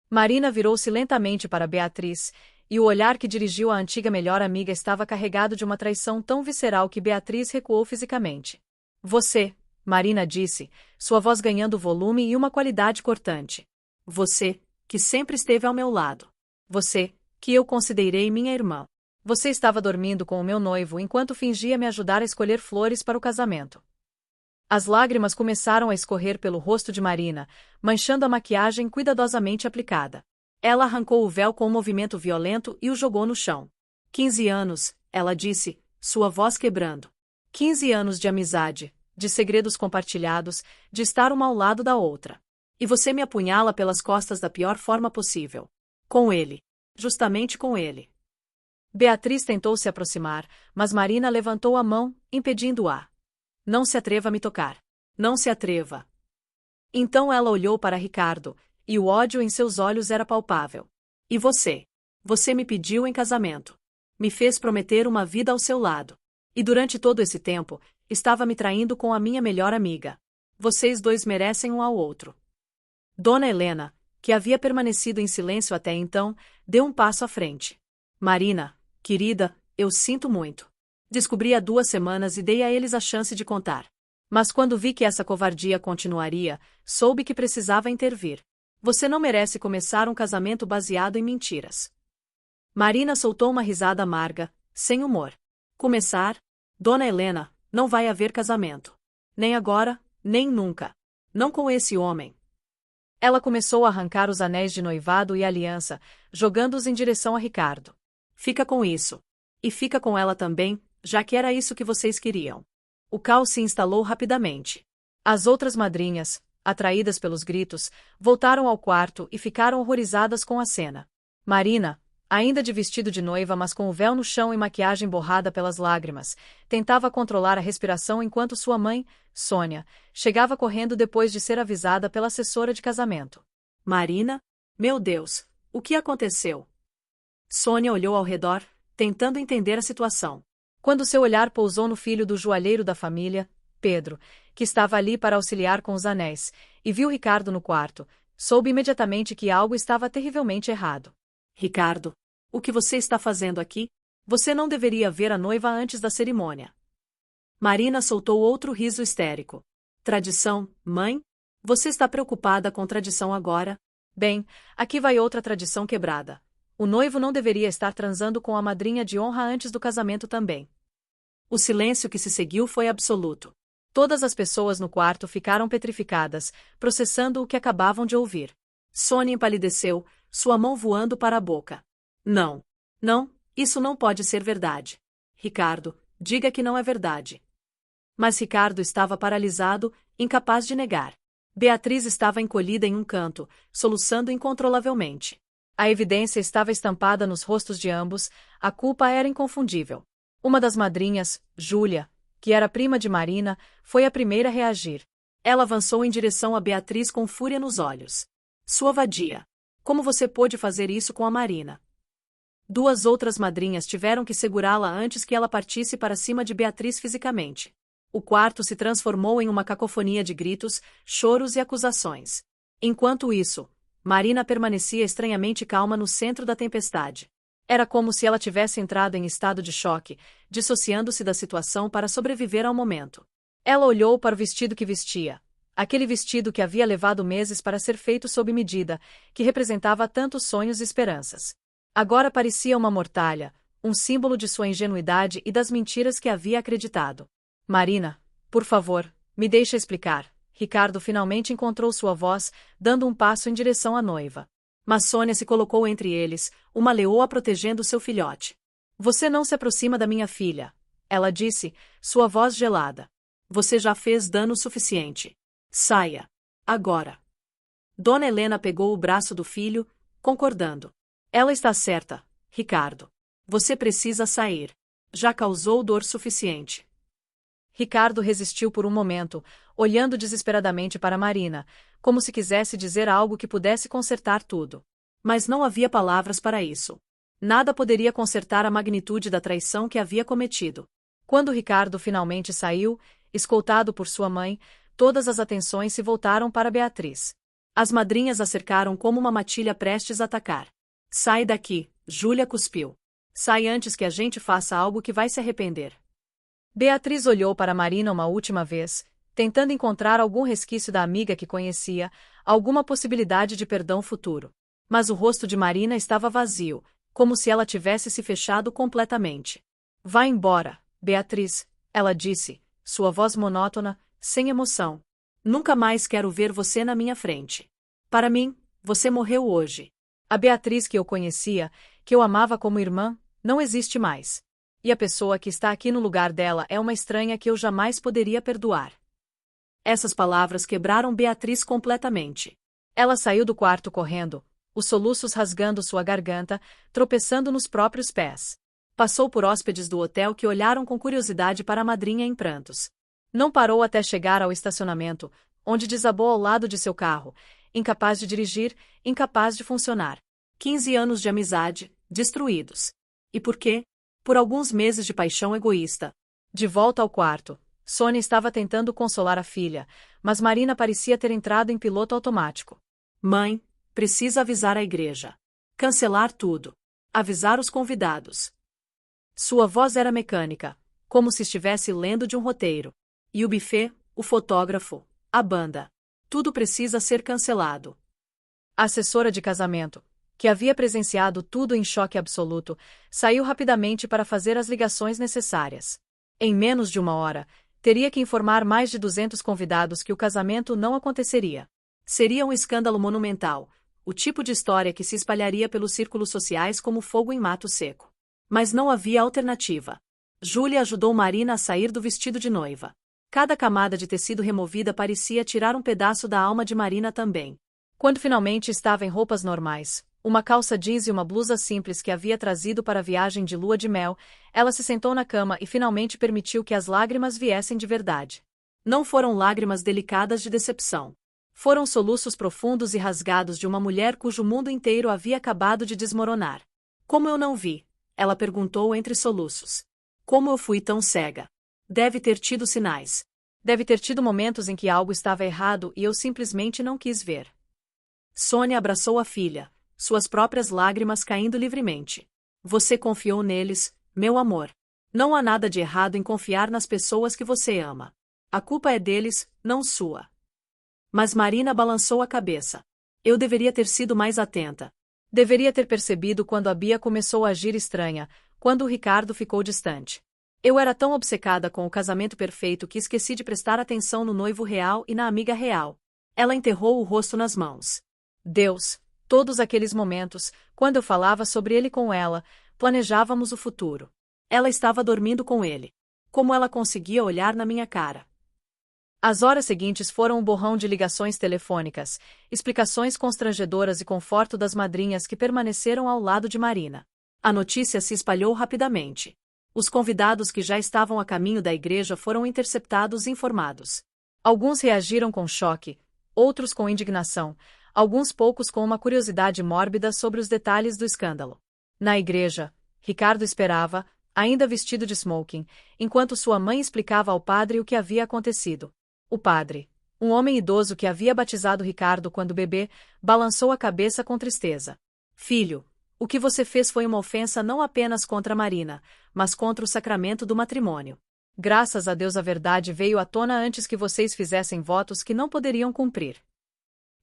[SPEAKER 1] Marina virou-se lentamente para Beatriz, e o olhar que dirigiu à antiga melhor amiga estava carregado de uma traição tão visceral que Beatriz recuou fisicamente. Você, Marina disse, sua voz ganhando volume e uma qualidade cortante. Você, que sempre esteve ao meu lado. Você, que eu considerei minha irmã. Você estava dormindo com o meu noivo enquanto fingia me ajudar a escolher flores para o casamento. As lágrimas começaram a escorrer pelo rosto de Marina, manchando a maquiagem cuidadosamente aplicada. Ela arrancou o véu com um movimento violento e o jogou no chão. 15 anos, ela disse, sua voz quebrando. 15 anos de amizade, de segredos compartilhados, de estar uma ao lado da outra. E você me apunhala pelas costas da pior forma possível. Com ele. Justamente com ele. Beatriz tentou se aproximar, mas Marina levantou a mão, impedindo-a. Não se atreva a me tocar. Não se atreva. Então ela olhou para Ricardo, e o ódio em seus olhos era palpável. E você? Você me pediu em casamento. Me fez prometer uma vida ao seu lado. E durante todo esse tempo, estava me traindo com a minha melhor amiga. Vocês dois merecem um ao outro. Dona Helena, que havia permanecido em silêncio até então, deu um passo à frente. Marina, querida, eu sinto muito. Descobri há 2 semanas e dei a eles a chance de contar. Mas quando vi que essa covardia continuaria, soube que precisava intervir. Você não merece começar um casamento baseado em mentiras. Marina soltou uma risada amarga, sem humor. Começar? Dona Helena, não vai haver casamento. Nem agora, nem nunca. Não com esse homem. Ela começou a arrancar os anéis de noivado e aliança, jogando-os em direção a Ricardo. Fica com isso. E fica com ela também, já que era isso que vocês queriam. O caos se instalou rapidamente. As outras madrinhas, atraídas pelos gritos, voltaram ao quarto e ficaram horrorizadas com a cena. Marina, ainda de vestido de noiva mas com o véu no chão e maquiagem borrada pelas lágrimas, tentava controlar a respiração enquanto sua mãe, Sônia, chegava correndo depois de ser avisada pela assessora de casamento. Marina? Meu Deus, o que aconteceu? Sônia olhou ao redor, tentando entender a situação. Quando seu olhar pousou no filho do joalheiro da família, Pedro, que estava ali para auxiliar com os anéis, e viu Ricardo no quarto, soube imediatamente que algo estava terrivelmente errado. Ricardo, o que você está fazendo aqui? Você não deveria ver a noiva antes da cerimônia. Marina soltou outro riso histérico. Tradição, mãe? Você está preocupada com tradição agora? Bem, aqui vai outra tradição quebrada. O noivo não deveria estar transando com a madrinha de honra antes do casamento também. O silêncio que se seguiu foi absoluto. Todas as pessoas no quarto ficaram petrificadas, processando o que acabavam de ouvir. Sônia empalideceu, sua mão voando para a boca. Não. Não, isso não pode ser verdade. Ricardo, diga que não é verdade. Mas Ricardo estava paralisado, incapaz de negar. Beatriz estava encolhida em um canto, soluçando incontrolavelmente. A evidência estava estampada nos rostos de ambos, a culpa era inconfundível. Uma das madrinhas, Júlia, que era prima de Marina, foi a primeira a reagir. Ela avançou em direção a Beatriz com fúria nos olhos. Sua vadia! Como você pôde fazer isso com a Marina? 2 outras madrinhas tiveram que segurá-la antes que ela partisse para cima de Beatriz fisicamente. O quarto se transformou em uma cacofonia de gritos, choros e acusações. Enquanto isso, Marina permanecia estranhamente calma no centro da tempestade. Era como se ela tivesse entrado em estado de choque, dissociando-se da situação para sobreviver ao momento. Ela olhou para o vestido que vestia. Aquele vestido que havia levado meses para ser feito sob medida, que representava tantos sonhos e esperanças. Agora parecia uma mortalha, um símbolo de sua ingenuidade e das mentiras que havia acreditado. Marina, por favor, me deixe explicar. Ricardo finalmente encontrou sua voz, dando um passo em direção à noiva. Mas Sônia se colocou entre eles, uma leoa protegendo seu filhote. Você não se aproxima da minha filha, ela disse, sua voz gelada. Você já fez dano suficiente. Saia. Agora. Dona Helena pegou o braço do filho, concordando. Ela está certa, Ricardo. Você precisa sair. Já causou dor suficiente. Ricardo resistiu por um momento, olhando desesperadamente para Marina, como se quisesse dizer algo que pudesse consertar tudo. Mas não havia palavras para isso. Nada poderia consertar a magnitude da traição que havia cometido. Quando Ricardo finalmente saiu, escoltado por sua mãe, todas as atenções se voltaram para Beatriz. As madrinhas a cercaram como uma matilha prestes a atacar. Sai daqui, Júlia cuspiu. Sai antes que a gente faça algo que vai se arrepender. Beatriz olhou para Marina uma última vez, tentando encontrar algum resquício da amiga que conhecia, alguma possibilidade de perdão futuro. Mas o rosto de Marina estava vazio, como se ela tivesse se fechado completamente. Vá embora, Beatriz, ela disse, sua voz monótona, sem emoção. Nunca mais quero ver você na minha frente. Para mim, você morreu hoje. A Beatriz que eu conhecia, que eu amava como irmã, não existe mais. E a pessoa que está aqui no lugar dela é uma estranha que eu jamais poderia perdoar. Essas palavras quebraram Beatriz completamente. Ela saiu do quarto correndo, os soluços rasgando sua garganta, tropeçando nos próprios pés. Passou por hóspedes do hotel que olharam com curiosidade para a madrinha em prantos. Não parou até chegar ao estacionamento, onde desabou ao lado de seu carro, incapaz de dirigir, incapaz de funcionar. 15 anos de amizade, destruídos. E por quê? Por alguns meses de paixão egoísta. De volta ao quarto, Sônia estava tentando consolar a filha, mas Marina parecia ter entrado em piloto automático. Mãe, precisa avisar a igreja. Cancelar tudo. Avisar os convidados. Sua voz era mecânica, como se estivesse lendo de um roteiro. E o buffet, o fotógrafo, a banda. Tudo precisa ser cancelado. A assessora de casamento, que havia presenciado tudo em choque absoluto, saiu rapidamente para fazer as ligações necessárias. Em menos de uma hora, teria que informar mais de 200 convidados que o casamento não aconteceria. Seria um escândalo monumental, o tipo de história que se espalharia pelos círculos sociais como fogo em mato seco. Mas não havia alternativa. Júlia ajudou Marina a sair do vestido de noiva. Cada camada de tecido removida parecia tirar um pedaço da alma de Marina também. Quando finalmente estava em roupas normais, uma calça jeans e uma blusa simples que havia trazido para a viagem de lua de mel, ela se sentou na cama e finalmente permitiu que as lágrimas viessem de verdade. Não foram lágrimas delicadas de decepção. Foram soluços profundos e rasgados de uma mulher cujo mundo inteiro havia acabado de desmoronar. Como eu não vi? Ela perguntou entre soluços. Como eu fui tão cega? Deve ter tido sinais. Deve ter tido momentos em que algo estava errado e eu simplesmente não quis ver. Sônia abraçou a filha, suas próprias lágrimas caindo livremente. Você confiou neles, meu amor. Não há nada de errado em confiar nas pessoas que você ama. A culpa é deles, não sua. Mas Marina balançou a cabeça. Eu deveria ter sido mais atenta. Deveria ter percebido quando a Bia começou a agir estranha, quando o Ricardo ficou distante. Eu era tão obcecada com o casamento perfeito que esqueci de prestar atenção no noivo real e na amiga real. Ela enterrou o rosto nas mãos. Deus, todos aqueles momentos, quando eu falava sobre ele com ela, planejávamos o futuro. Ela estava dormindo com ele. Como ela conseguia olhar na minha cara? As horas seguintes foram um borrão de ligações telefônicas, explicações constrangedoras e conforto das madrinhas que permaneceram ao lado de Marina. A notícia se espalhou rapidamente. Os convidados que já estavam a caminho da igreja foram interceptados e informados. Alguns reagiram com choque, outros com indignação, alguns poucos com uma curiosidade mórbida sobre os detalhes do escândalo. Na igreja, Ricardo esperava, ainda vestido de smoking, enquanto sua mãe explicava ao padre o que havia acontecido. O padre, um homem idoso que havia batizado Ricardo quando bebê, balançou a cabeça com tristeza. Filho, o que você fez foi uma ofensa não apenas contra Marina, mas contra o sacramento do matrimônio. Graças a Deus a verdade veio à tona antes que vocês fizessem votos que não poderiam cumprir.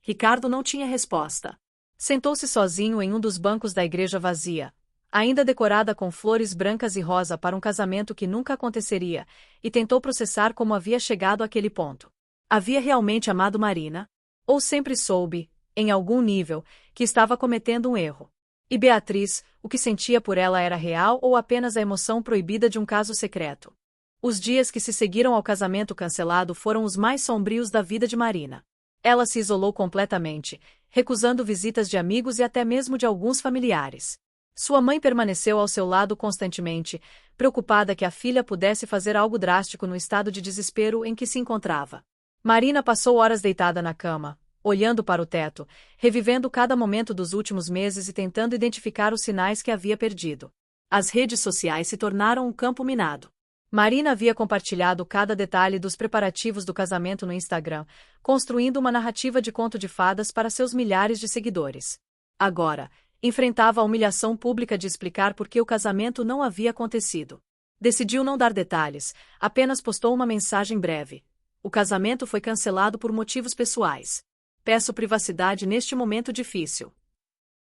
[SPEAKER 1] Ricardo não tinha resposta. Sentou-se sozinho em um dos bancos da igreja vazia, ainda decorada com flores brancas e rosa para um casamento que nunca aconteceria, e tentou processar como havia chegado àquele ponto. Havia realmente amado Marina? Ou sempre soube, em algum nível, que estava cometendo um erro? E Beatriz, o que sentia por ela era real ou apenas a emoção proibida de um caso secreto? Os dias que se seguiram ao casamento cancelado foram os mais sombrios da vida de Marina. Ela se isolou completamente, recusando visitas de amigos e até mesmo de alguns familiares. Sua mãe permaneceu ao seu lado constantemente, preocupada que a filha pudesse fazer algo drástico no estado de desespero em que se encontrava. Marina passou horas deitada na cama, olhando para o teto, revivendo cada momento dos últimos meses e tentando identificar os sinais que havia perdido. As redes sociais se tornaram um campo minado. Marina havia compartilhado cada detalhe dos preparativos do casamento no Instagram, construindo uma narrativa de conto de fadas para seus milhares de seguidores. Agora, enfrentava a humilhação pública de explicar por que o casamento não havia acontecido. Decidiu não dar detalhes, apenas postou uma mensagem breve. O casamento foi cancelado por motivos pessoais. Peço privacidade neste momento difícil.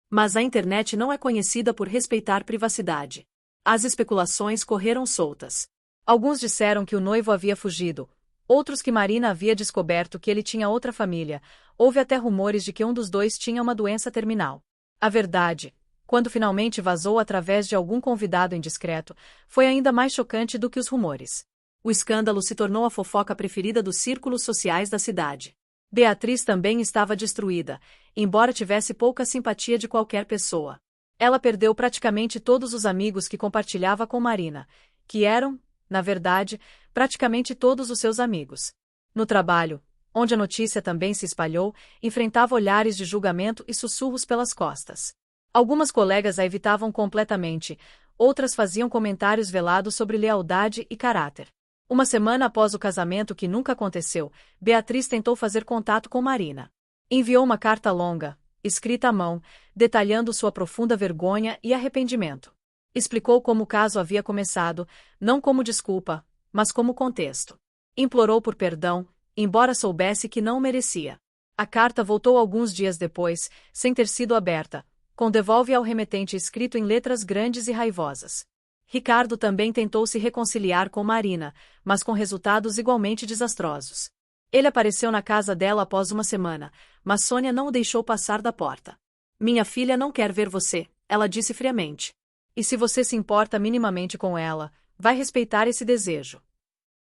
[SPEAKER 1] Mas a internet não é conhecida por respeitar privacidade. As especulações correram soltas. Alguns disseram que o noivo havia fugido, outros que Marina havia descoberto que ele tinha outra família, houve até rumores de que um dos dois tinha uma doença terminal. A verdade, quando finalmente vazou através de algum convidado indiscreto, foi ainda mais chocante do que os rumores. O escândalo se tornou a fofoca preferida dos círculos sociais da cidade. Beatriz também estava destruída, embora tivesse pouca simpatia de qualquer pessoa. Ela perdeu praticamente todos os amigos que compartilhava com Marina, que eram, na verdade, praticamente todos os seus amigos. No trabalho, onde a notícia também se espalhou, enfrentava olhares de julgamento e sussurros pelas costas. Algumas colegas a evitavam completamente, outras faziam comentários velados sobre lealdade e caráter. Uma semana após o casamento que nunca aconteceu, Beatriz tentou fazer contato com Marina. Enviou uma carta longa, escrita à mão, detalhando sua profunda vergonha e arrependimento. Explicou como o caso havia começado, não como desculpa, mas como contexto. Implorou por perdão, embora soubesse que não o merecia. A carta voltou alguns dias depois, sem ter sido aberta, com devolve ao remetente escrito em letras grandes e raivosas. Ricardo também tentou se reconciliar com Marina, mas com resultados igualmente desastrosos. Ele apareceu na casa dela após uma semana, mas Sônia não o deixou passar da porta. Minha filha não quer ver você, ela disse friamente. E se você se importa minimamente com ela, vai respeitar esse desejo.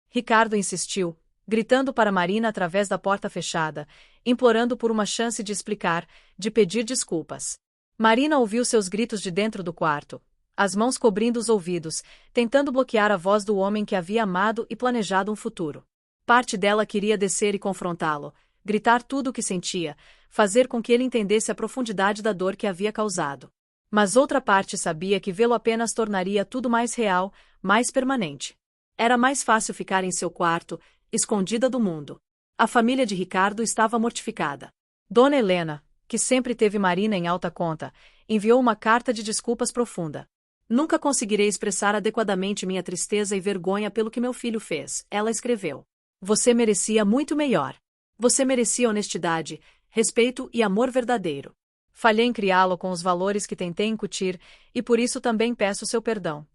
[SPEAKER 1] Ricardo insistiu, gritando para Marina através da porta fechada, implorando por uma chance de explicar, de pedir desculpas. Marina ouviu seus gritos de dentro do quarto, as mãos cobrindo os ouvidos, tentando bloquear a voz do homem que havia amado e planejado um futuro. Parte dela queria descer e confrontá-lo, gritar tudo o que sentia, fazer com que ele entendesse a profundidade da dor que havia causado. Mas outra parte sabia que vê-lo apenas tornaria tudo mais real, mais permanente. Era mais fácil ficar em seu quarto, escondida do mundo. A família de Ricardo estava mortificada. Dona Helena, que sempre teve Marina em alta conta, enviou uma carta de desculpas profunda. Nunca conseguirei expressar adequadamente minha tristeza e vergonha pelo que meu filho fez, ela escreveu. Você merecia muito melhor. Você merecia honestidade, respeito e amor verdadeiro. Falhei em criá-lo com os valores que tentei incutir, e por isso também peço seu perdão.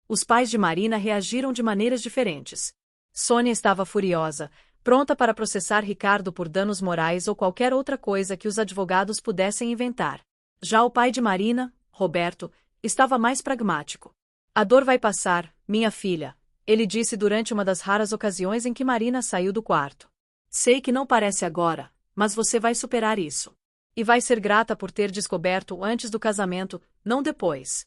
[SPEAKER 1] Os pais de Marina reagiram de maneiras diferentes. Sônia estava furiosa, pronta para processar Ricardo por danos morais ou qualquer outra coisa que os advogados pudessem inventar. Já o pai de Marina, Roberto, estava mais pragmático. A dor vai passar, minha filha, ele disse durante uma das raras ocasiões em que Marina saiu do quarto. Sei que não parece agora, mas você vai superar isso. E vai ser grata por ter descoberto antes do casamento, não depois.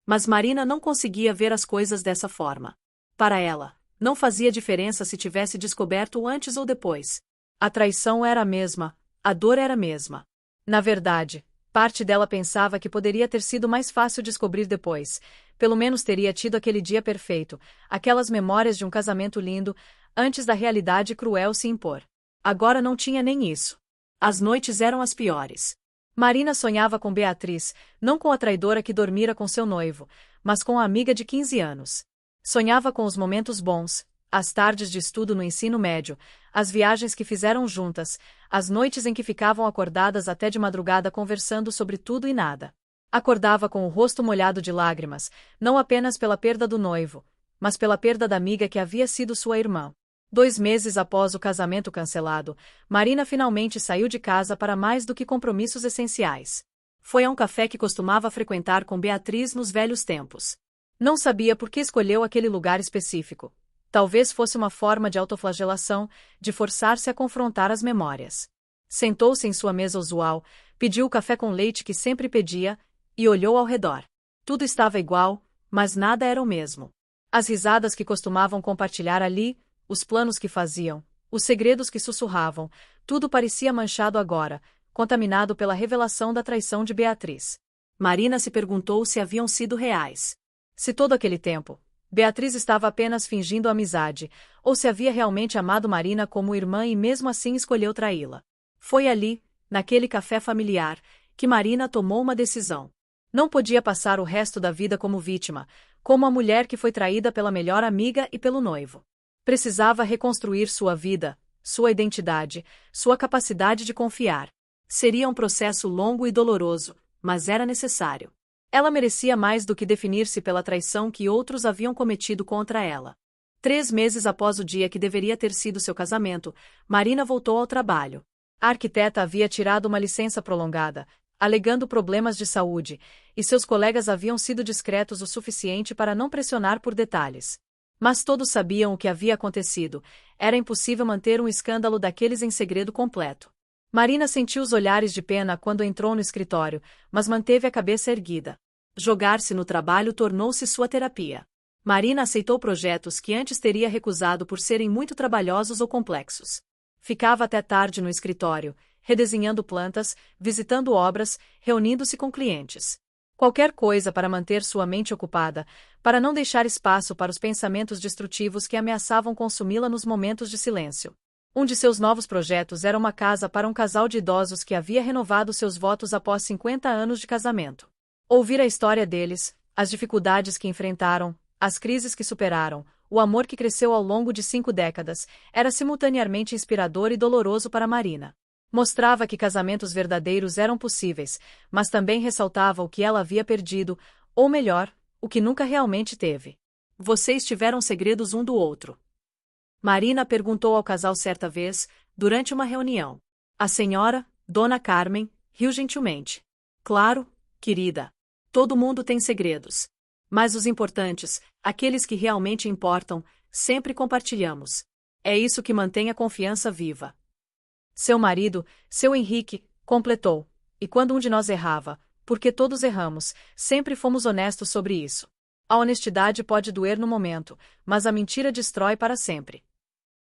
[SPEAKER 1] Mas Marina não conseguia ver as coisas dessa forma. Para ela, não fazia diferença se tivesse descoberto antes ou depois. A traição era a mesma, a dor era a mesma. Na verdade, parte dela pensava que poderia ter sido mais fácil descobrir depois, pelo menos teria tido aquele dia perfeito, aquelas memórias de um casamento lindo, antes da realidade cruel se impor. Agora não tinha nem isso. As noites eram as piores. Marina sonhava com Beatriz, não com a traidora que dormira com seu noivo, mas com a amiga de 15 anos. Sonhava com os momentos bons, as tardes de estudo no ensino médio, as viagens que fizeram juntas, as noites em que ficavam acordadas até de madrugada conversando sobre tudo e nada. Acordava com o rosto molhado de lágrimas, não apenas pela perda do noivo, mas pela perda da amiga que havia sido sua irmã. 2 meses após o casamento cancelado, Marina finalmente saiu de casa para mais do que compromissos essenciais. Foi a um café que costumava frequentar com Beatriz nos velhos tempos. Não sabia por que escolheu aquele lugar específico. Talvez fosse uma forma de autoflagelação, de forçar-se a confrontar as memórias. Sentou-se em sua mesa usual, pediu o café com leite que sempre pedia, e olhou ao redor. Tudo estava igual, mas nada era o mesmo. As risadas que costumavam compartilhar ali, os planos que faziam, Os segredos que sussurravam, tudo parecia manchado agora, contaminado pela revelação da traição de Beatriz. Marina se perguntou se haviam sido reais. Se todo aquele tempo, Beatriz estava apenas fingindo amizade, ou se havia realmente amado Marina como irmã e mesmo assim escolheu traí-la. Foi ali, naquele café familiar, que Marina tomou uma decisão. Não podia passar o resto da vida como vítima, como a mulher que foi traída pela melhor amiga e pelo noivo. Precisava reconstruir sua vida, sua identidade, sua capacidade de confiar. Seria um processo longo e doloroso, mas era necessário. Ela merecia mais do que definir-se pela traição que outros haviam cometido contra ela. 3 meses após o dia que deveria ter sido seu casamento, Marina voltou ao trabalho. A arquiteta havia tirado uma licença prolongada, alegando problemas de saúde, e seus colegas haviam sido discretos o suficiente para não pressionar por detalhes. Mas todos sabiam o que havia acontecido, era impossível manter um escândalo daqueles em segredo completo. Marina sentiu os olhares de pena quando entrou no escritório, mas manteve a cabeça erguida. Jogar-se no trabalho tornou-se sua terapia. Marina aceitou projetos que antes teria recusado por serem muito trabalhosos ou complexos. Ficava até tarde no escritório, redesenhando plantas, visitando obras, reunindo-se com clientes. Qualquer coisa para manter sua mente ocupada, para não deixar espaço para os pensamentos destrutivos que ameaçavam consumi-la nos momentos de silêncio. Um de seus novos projetos era uma casa para um casal de idosos que havia renovado seus votos após 50 anos de casamento. Ouvir a história deles, as dificuldades que enfrentaram, as crises que superaram, o amor que cresceu ao longo de 5 décadas, era simultaneamente inspirador e doloroso para Marina. Mostrava que casamentos verdadeiros eram possíveis, mas também ressaltava o que ela havia perdido, ou melhor, o que nunca realmente teve. Vocês tiveram segredos um do outro? Marina perguntou ao casal certa vez, durante uma reunião. A senhora, Dona Carmen, riu gentilmente. Claro, querida. Todo mundo tem segredos. Mas os importantes, aqueles que realmente importam, sempre compartilhamos. É isso que mantém a confiança viva. Seu marido, seu Henrique, completou. E quando um de nós errava, porque todos erramos, sempre fomos honestos sobre isso. A honestidade pode doer no momento, mas a mentira destrói para sempre.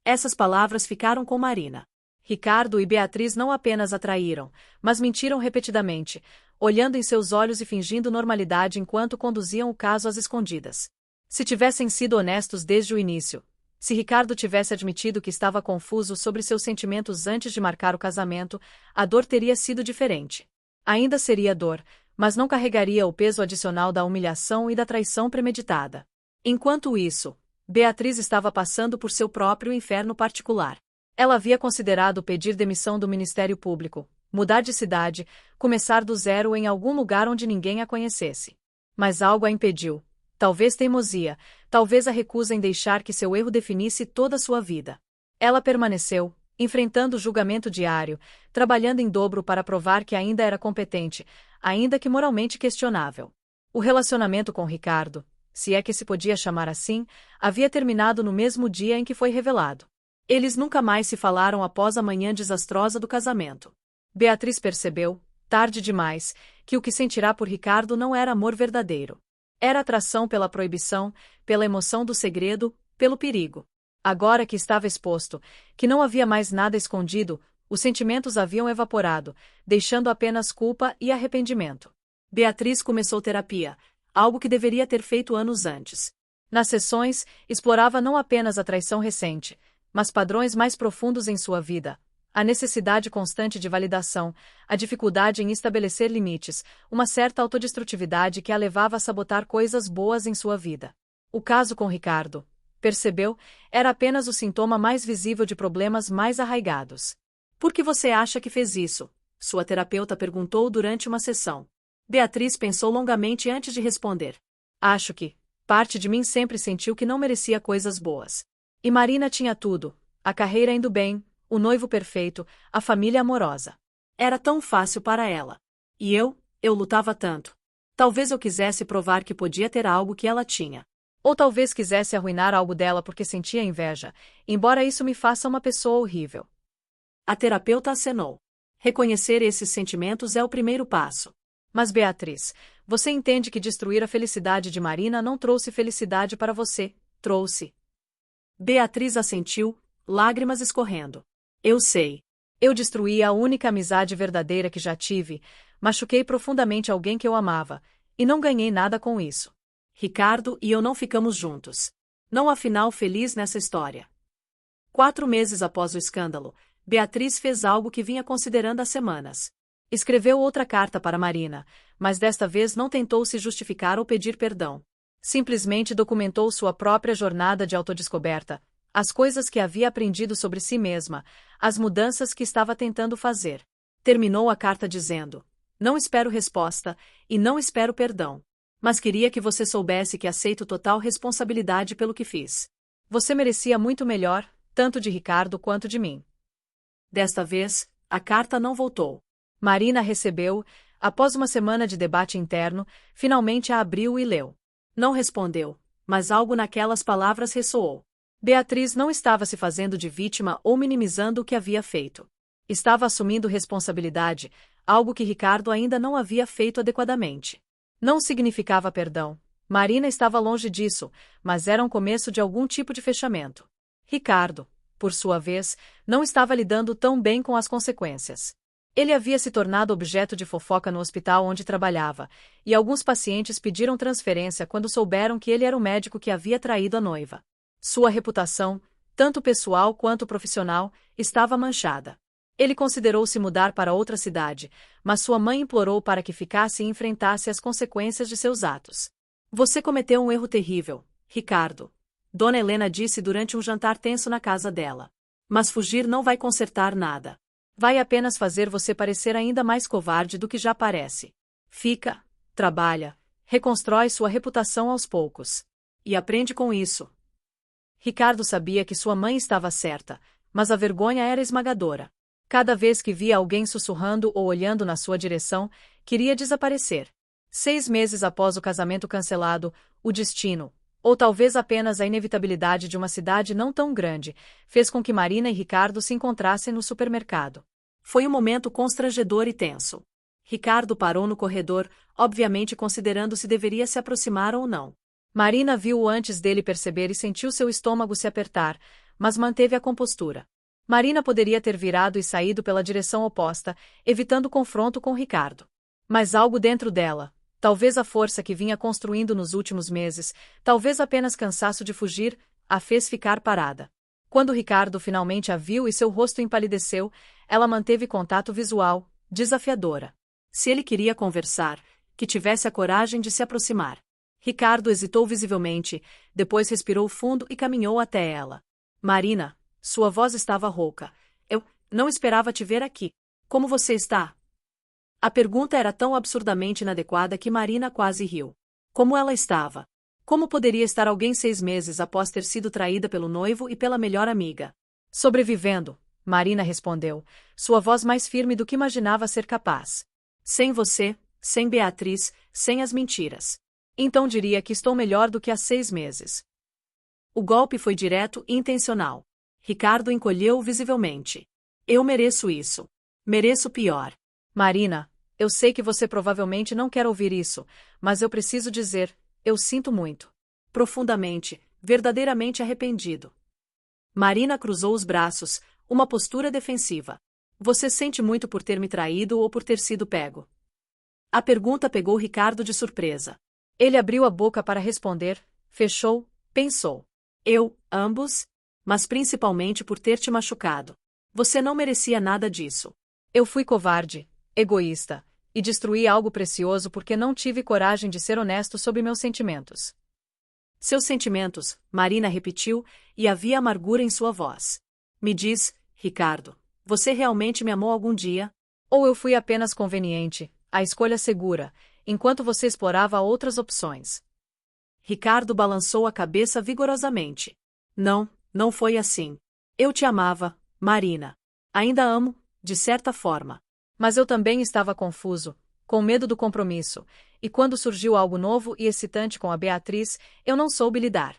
[SPEAKER 1] Essas palavras ficaram com Marina. Ricardo e Beatriz não apenas a traíram, mas mentiram repetidamente, olhando em seus olhos e fingindo normalidade enquanto conduziam o caso às escondidas. Se tivessem sido honestos desde o início, se Ricardo tivesse admitido que estava confuso sobre seus sentimentos antes de marcar o casamento, a dor teria sido diferente. Ainda seria dor, mas não carregaria o peso adicional da humilhação e da traição premeditada. Enquanto isso, Beatriz estava passando por seu próprio inferno particular. Ela havia considerado pedir demissão do Ministério Público, mudar de cidade, começar do zero em algum lugar onde ninguém a conhecesse. Mas algo a impediu. Talvez teimosia, talvez a recusa em deixar que seu erro definisse toda a sua vida. Ela permaneceu, enfrentando o julgamento diário, trabalhando em dobro para provar que ainda era competente, ainda que moralmente questionável. O relacionamento com Ricardo, se é que se podia chamar assim, havia terminado no mesmo dia em que foi revelado. Eles nunca mais se falaram após a manhã desastrosa do casamento. Beatriz percebeu, tarde demais, que o que sentirá por Ricardo não era amor verdadeiro. Era atração pela proibição, pela emoção do segredo, pelo perigo. Agora que estava exposto, que não havia mais nada escondido, os sentimentos haviam evaporado, deixando apenas culpa e arrependimento. Beatriz começou terapia, algo que deveria ter feito anos antes. Nas sessões, explorava não apenas a traição recente, mas padrões mais profundos em sua vida. A necessidade constante de validação, a dificuldade em estabelecer limites, uma certa autodestrutividade que a levava a sabotar coisas boas em sua vida. O caso com Ricardo, percebeu, era apenas o sintoma mais visível de problemas mais arraigados. Por que você acha que fez isso? Sua terapeuta perguntou durante uma sessão. Beatriz pensou longamente antes de responder. Acho que, parte de mim sempre sentiu que não merecia coisas boas. E Marina tinha tudo, a carreira indo bem, o noivo perfeito, a família amorosa. Era tão fácil para ela. E eu lutava tanto. Talvez eu quisesse provar que podia ter algo que ela tinha. Ou talvez quisesse arruinar algo dela porque sentia inveja, embora isso me faça uma pessoa horrível. A terapeuta acenou. Reconhecer esses sentimentos é o primeiro passo. Mas Beatriz, você entende que destruir a felicidade de Marina não trouxe felicidade para você, trouxe. Beatriz assentiu, lágrimas escorrendo. Eu sei. Eu destruí a única amizade verdadeira que já tive, machuquei profundamente alguém que eu amava, e não ganhei nada com isso. Ricardo e eu não ficamos juntos. Não há final feliz nessa história. 4 meses após o escândalo, Beatriz fez algo que vinha considerando há semanas. Escreveu outra carta para Marina, mas desta vez não tentou se justificar ou pedir perdão. Simplesmente documentou sua própria jornada de autodescoberta, as coisas que havia aprendido sobre si mesma, as mudanças que estava tentando fazer. Terminou a carta dizendo: não espero resposta, e não espero perdão. Mas queria que você soubesse que aceito total responsabilidade pelo que fiz. Você merecia muito melhor, tanto de Ricardo quanto de mim. Desta vez, a carta não voltou. Marina recebeu, após uma semana de debate interno, finalmente a abriu e leu. Não respondeu, mas algo naquelas palavras ressoou. Beatriz não estava se fazendo de vítima ou minimizando o que havia feito. Estava assumindo responsabilidade, algo que Ricardo ainda não havia feito adequadamente. Não significava perdão. Marina estava longe disso, mas era um começo de algum tipo de fechamento. Ricardo, por sua vez, não estava lidando tão bem com as consequências. Ele havia se tornado objeto de fofoca no hospital onde trabalhava, e alguns pacientes pediram transferência quando souberam que ele era o médico que havia traído a noiva. Sua reputação, tanto pessoal quanto profissional, estava manchada. Ele considerou se mudar para outra cidade, mas sua mãe implorou para que ficasse e enfrentasse as consequências de seus atos. Você cometeu um erro terrível, Ricardo. Dona Helena disse durante um jantar tenso na casa dela. Mas fugir não vai consertar nada. Vai apenas fazer você parecer ainda mais covarde do que já parece. Fica, trabalha, reconstrói sua reputação aos poucos. E aprende com isso. Ricardo sabia que sua mãe estava certa, mas a vergonha era esmagadora. Cada vez que via alguém sussurrando ou olhando na sua direção, queria desaparecer. 6 meses após o casamento cancelado, o destino, ou talvez apenas a inevitabilidade de uma cidade não tão grande, fez com que Marina e Ricardo se encontrassem no supermercado. Foi um momento constrangedor e tenso. Ricardo parou no corredor, obviamente considerando se deveria se aproximar ou não. Marina viu-o antes dele perceber e sentiu seu estômago se apertar, mas manteve a compostura. Marina poderia ter virado e saído pela direção oposta, evitando confronto com Ricardo. Mas algo dentro dela, talvez a força que vinha construindo nos últimos meses, talvez apenas cansaço de fugir, a fez ficar parada. Quando Ricardo finalmente a viu e seu rosto empalideceu, ela manteve contato visual, desafiadora. Se ele queria conversar, que tivesse a coragem de se aproximar. Ricardo hesitou visivelmente, depois respirou fundo e caminhou até ela. Marina, sua voz estava rouca. Eu não esperava te ver aqui. Como você está? A pergunta era tão absurdamente inadequada que Marina quase riu. Como ela estava? Como poderia estar alguém 6 meses após ter sido traída pelo noivo e pela melhor amiga? Sobrevivendo, Marina respondeu, sua voz mais firme do que imaginava ser capaz. Sem você, sem Beatriz, sem as mentiras. Então diria que estou melhor do que há 6 meses. O golpe foi direto e intencional. Ricardo encolheu visivelmente. Eu mereço isso. Mereço pior. Marina, eu sei que você provavelmente não quer ouvir isso, mas eu preciso dizer, eu sinto muito. Profundamente, verdadeiramente arrependido. Marina cruzou os braços, uma postura defensiva. Você sente muito por ter me traído ou por ter sido pego? A pergunta pegou Ricardo de surpresa. Ele abriu a boca para responder, fechou, pensou. Ambos, mas principalmente por ter te machucado. Você não merecia nada disso. Eu fui covarde, egoísta, e destruí algo precioso porque não tive coragem de ser honesto sobre meus sentimentos. Seus sentimentos, Marina repetiu, e havia amargura em sua voz. Me diz, Ricardo, você realmente me amou algum dia? Ou eu fui apenas conveniente, a escolha segura, enquanto você explorava outras opções? Ricardo balançou a cabeça vigorosamente. Não foi assim. Eu te amava, Marina. Ainda amo, de certa forma. Mas eu também estava confuso, com medo do compromisso, e quando surgiu algo novo e excitante com a Beatriz, eu não soube lidar.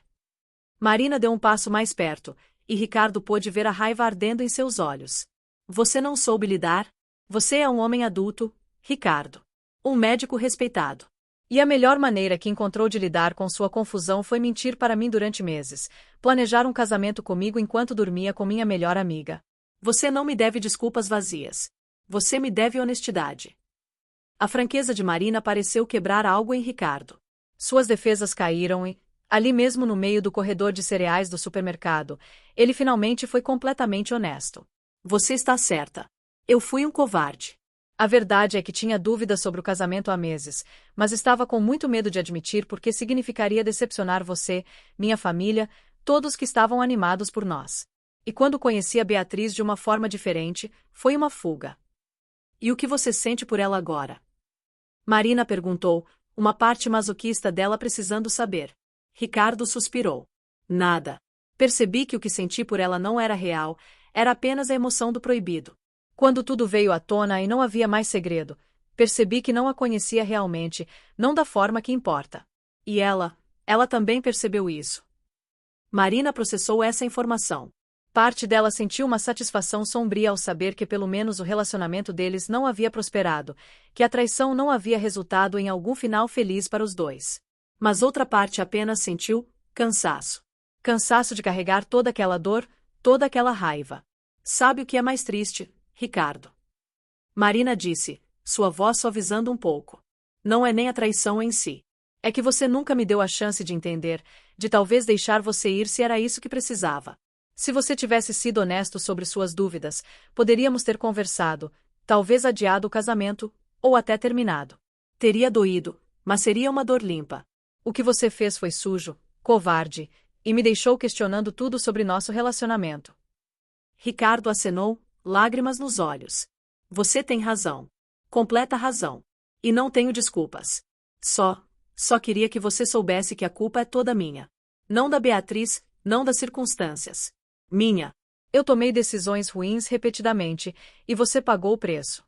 [SPEAKER 1] Marina deu um passo mais perto, e Ricardo pôde ver a raiva ardendo em seus olhos. Você não soube lidar? Você é um homem adulto, Ricardo. Um médico respeitado. E a melhor maneira que encontrou de lidar com sua confusão foi mentir para mim durante meses, planejar um casamento comigo enquanto dormia com minha melhor amiga. Você não me deve desculpas vazias. Você me deve honestidade. A franqueza de Marina pareceu quebrar algo em Ricardo. Suas defesas caíram e, ali mesmo no meio do corredor de cereais do supermercado, ele finalmente foi completamente honesto. Você está certa. Eu fui um covarde. A verdade é que tinha dúvidas sobre o casamento há meses, mas estava com muito medo de admitir porque significaria decepcionar você, minha família, todos que estavam animados por nós. E quando conheci a Beatriz de uma forma diferente, foi uma fuga. E o que você sente por ela agora? Marina perguntou, uma parte masoquista dela precisando saber. Ricardo suspirou. Nada. Percebi que o que senti por ela não era real, era apenas a emoção do proibido. Quando tudo veio à tona e não havia mais segredo, percebi que não a conhecia realmente, não da forma que importa. E ela também percebeu isso. Marina processou essa informação. Parte dela sentiu uma satisfação sombria ao saber que pelo menos o relacionamento deles não havia prosperado, que a traição não havia resultado em algum final feliz para os dois. Mas outra parte apenas sentiu cansaço. Cansaço de carregar toda aquela dor, toda aquela raiva. Sabe o que é mais triste, Ricardo? Marina disse, sua voz suavizando um pouco. Não é nem a traição em si. É que você nunca me deu a chance de entender, de talvez deixar você ir se era isso que precisava. Se você tivesse sido honesto sobre suas dúvidas, poderíamos ter conversado, talvez adiado o casamento, ou até terminado. Teria doído, mas seria uma dor limpa. O que você fez foi sujo, covarde, e me deixou questionando tudo sobre nosso relacionamento. Ricardo acenou, lágrimas nos olhos. Você tem razão. Completa razão. E não tenho desculpas. Só queria que você soubesse que a culpa é toda minha. Não da Beatriz, não das circunstâncias. Minha. Eu tomei decisões ruins repetidamente, e você pagou o preço.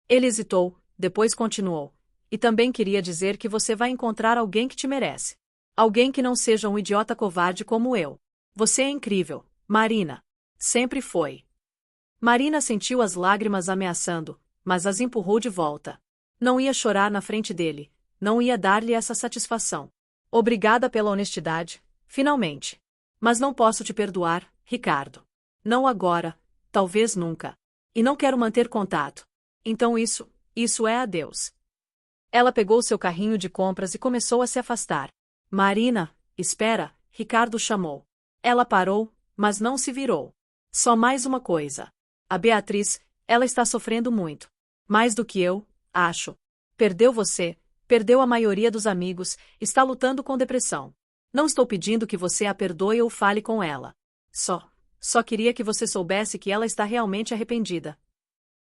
[SPEAKER 1] Ele hesitou, depois continuou. E também queria dizer que você vai encontrar alguém que te merece. Alguém que não seja um idiota covarde como eu. Você é incrível, Marina. Sempre foi. Marina sentiu as lágrimas ameaçando, mas as empurrou de volta. Não ia chorar na frente dele, não ia dar-lhe essa satisfação. Obrigada pela honestidade, finalmente. Mas não posso te perdoar, Ricardo. Não agora, talvez nunca. E não quero manter contato. Então isso é adeus. Ela pegou seu carrinho de compras e começou a se afastar. Marina, espera, Ricardo chamou. Ela parou, mas não se virou. Só mais uma coisa. A Beatriz, ela está sofrendo muito. Mais do que eu, acho. Perdeu você, perdeu a maioria dos amigos, está lutando com depressão. Não estou pedindo que você a perdoe ou fale com ela. Só queria que você soubesse que ela está realmente arrependida.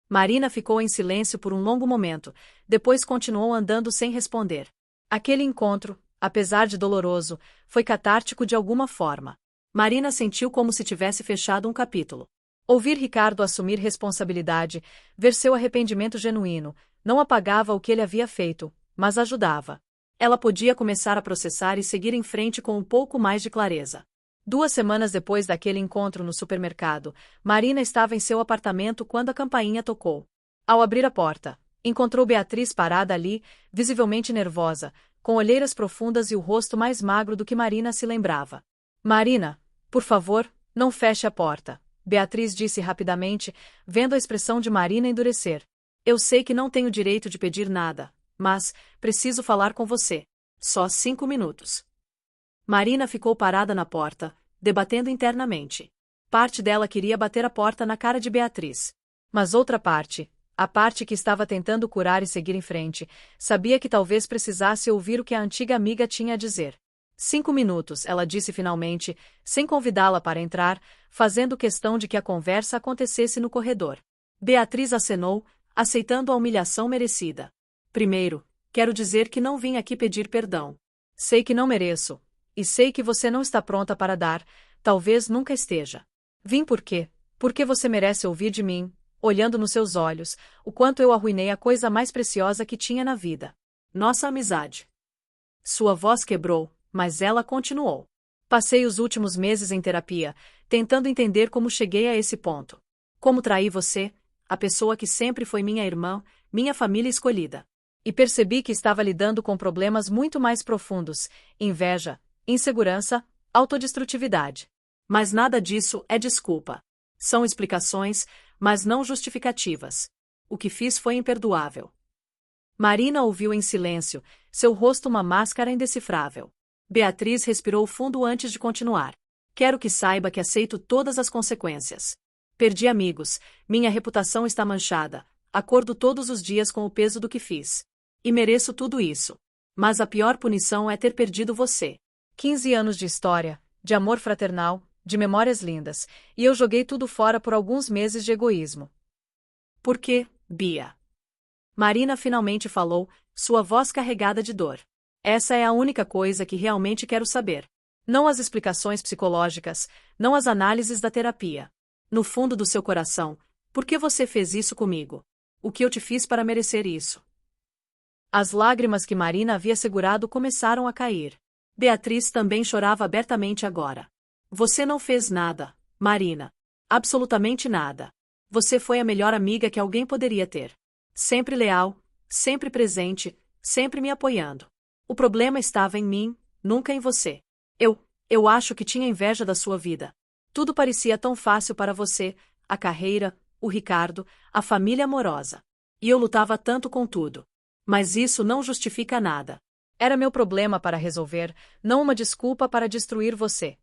[SPEAKER 1] Marina ficou em silêncio por um longo momento, depois continuou andando sem responder. Aquele encontro, apesar de doloroso, foi catártico de alguma forma. Marina sentiu como se tivesse fechado um capítulo. Ouvir Ricardo assumir responsabilidade, ver seu arrependimento genuíno, não apagava o que ele havia feito, mas ajudava. Ela podia começar a processar e seguir em frente com um pouco mais de clareza. 2 semanas depois daquele encontro no supermercado, Marina estava em seu apartamento quando a campainha tocou. Ao abrir a porta, encontrou Beatriz parada ali, visivelmente nervosa, com olheiras profundas e o rosto mais magro do que Marina se lembrava. Marina, por favor, não feche a porta, Beatriz disse rapidamente, vendo a expressão de Marina endurecer. Eu sei que não tenho direito de pedir nada, mas preciso falar com você. Só 5 minutos. Marina ficou parada na porta, debatendo internamente. Parte dela queria bater a porta na cara de Beatriz. Mas outra parte, a parte que estava tentando curar e seguir em frente, sabia que talvez precisasse ouvir o que a antiga amiga tinha a dizer. 5 minutos, ela disse finalmente, sem convidá-la para entrar, fazendo questão de que a conversa acontecesse no corredor. Beatriz acenou, aceitando a humilhação merecida. Primeiro, quero dizer que não vim aqui pedir perdão. Sei que não mereço. E sei que você não está pronta para dar, talvez nunca esteja. Vim por quê? Porque você merece ouvir de mim, olhando nos seus olhos, o quanto eu arruinei a coisa mais preciosa que tinha na vida. Nossa amizade. Sua voz quebrou, mas ela continuou. Passei os últimos meses em terapia, tentando entender como cheguei a esse ponto. Como traí você, a pessoa que sempre foi minha irmã, minha família escolhida. E percebi que estava lidando com problemas muito mais profundos: inveja, insegurança, autodestrutividade. Mas nada disso é desculpa. São explicações, mas não justificativas. O que fiz foi imperdoável. Marina ouviu em silêncio, seu rosto uma máscara indecifrável. Beatriz respirou fundo antes de continuar. Quero que saiba que aceito todas as consequências. Perdi amigos, minha reputação está manchada, acordo todos os dias com o peso do que fiz. E mereço tudo isso. Mas a pior punição é ter perdido você. 15 anos de história, de amor fraternal, de memórias lindas, e eu joguei tudo fora por alguns meses de egoísmo. Por quê, Bia? Marina finalmente falou, sua voz carregada de dor. Essa é a única coisa que realmente quero saber. Não as explicações psicológicas, não as análises da terapia. No fundo do seu coração, por que você fez isso comigo? O que eu te fiz para merecer isso? As lágrimas que Marina havia segurado começaram a cair. Beatriz também chorava abertamente agora. Você não fez nada, Marina. Absolutamente nada. Você foi a melhor amiga que alguém poderia ter. Sempre leal, sempre presente, sempre me apoiando. O problema estava em mim, nunca em você. Eu acho que tinha inveja da sua vida. Tudo parecia tão fácil para você, a carreira, o Ricardo, a família amorosa. E eu lutava tanto com tudo. Mas isso não justifica nada. Era meu problema para resolver, não uma desculpa para destruir você.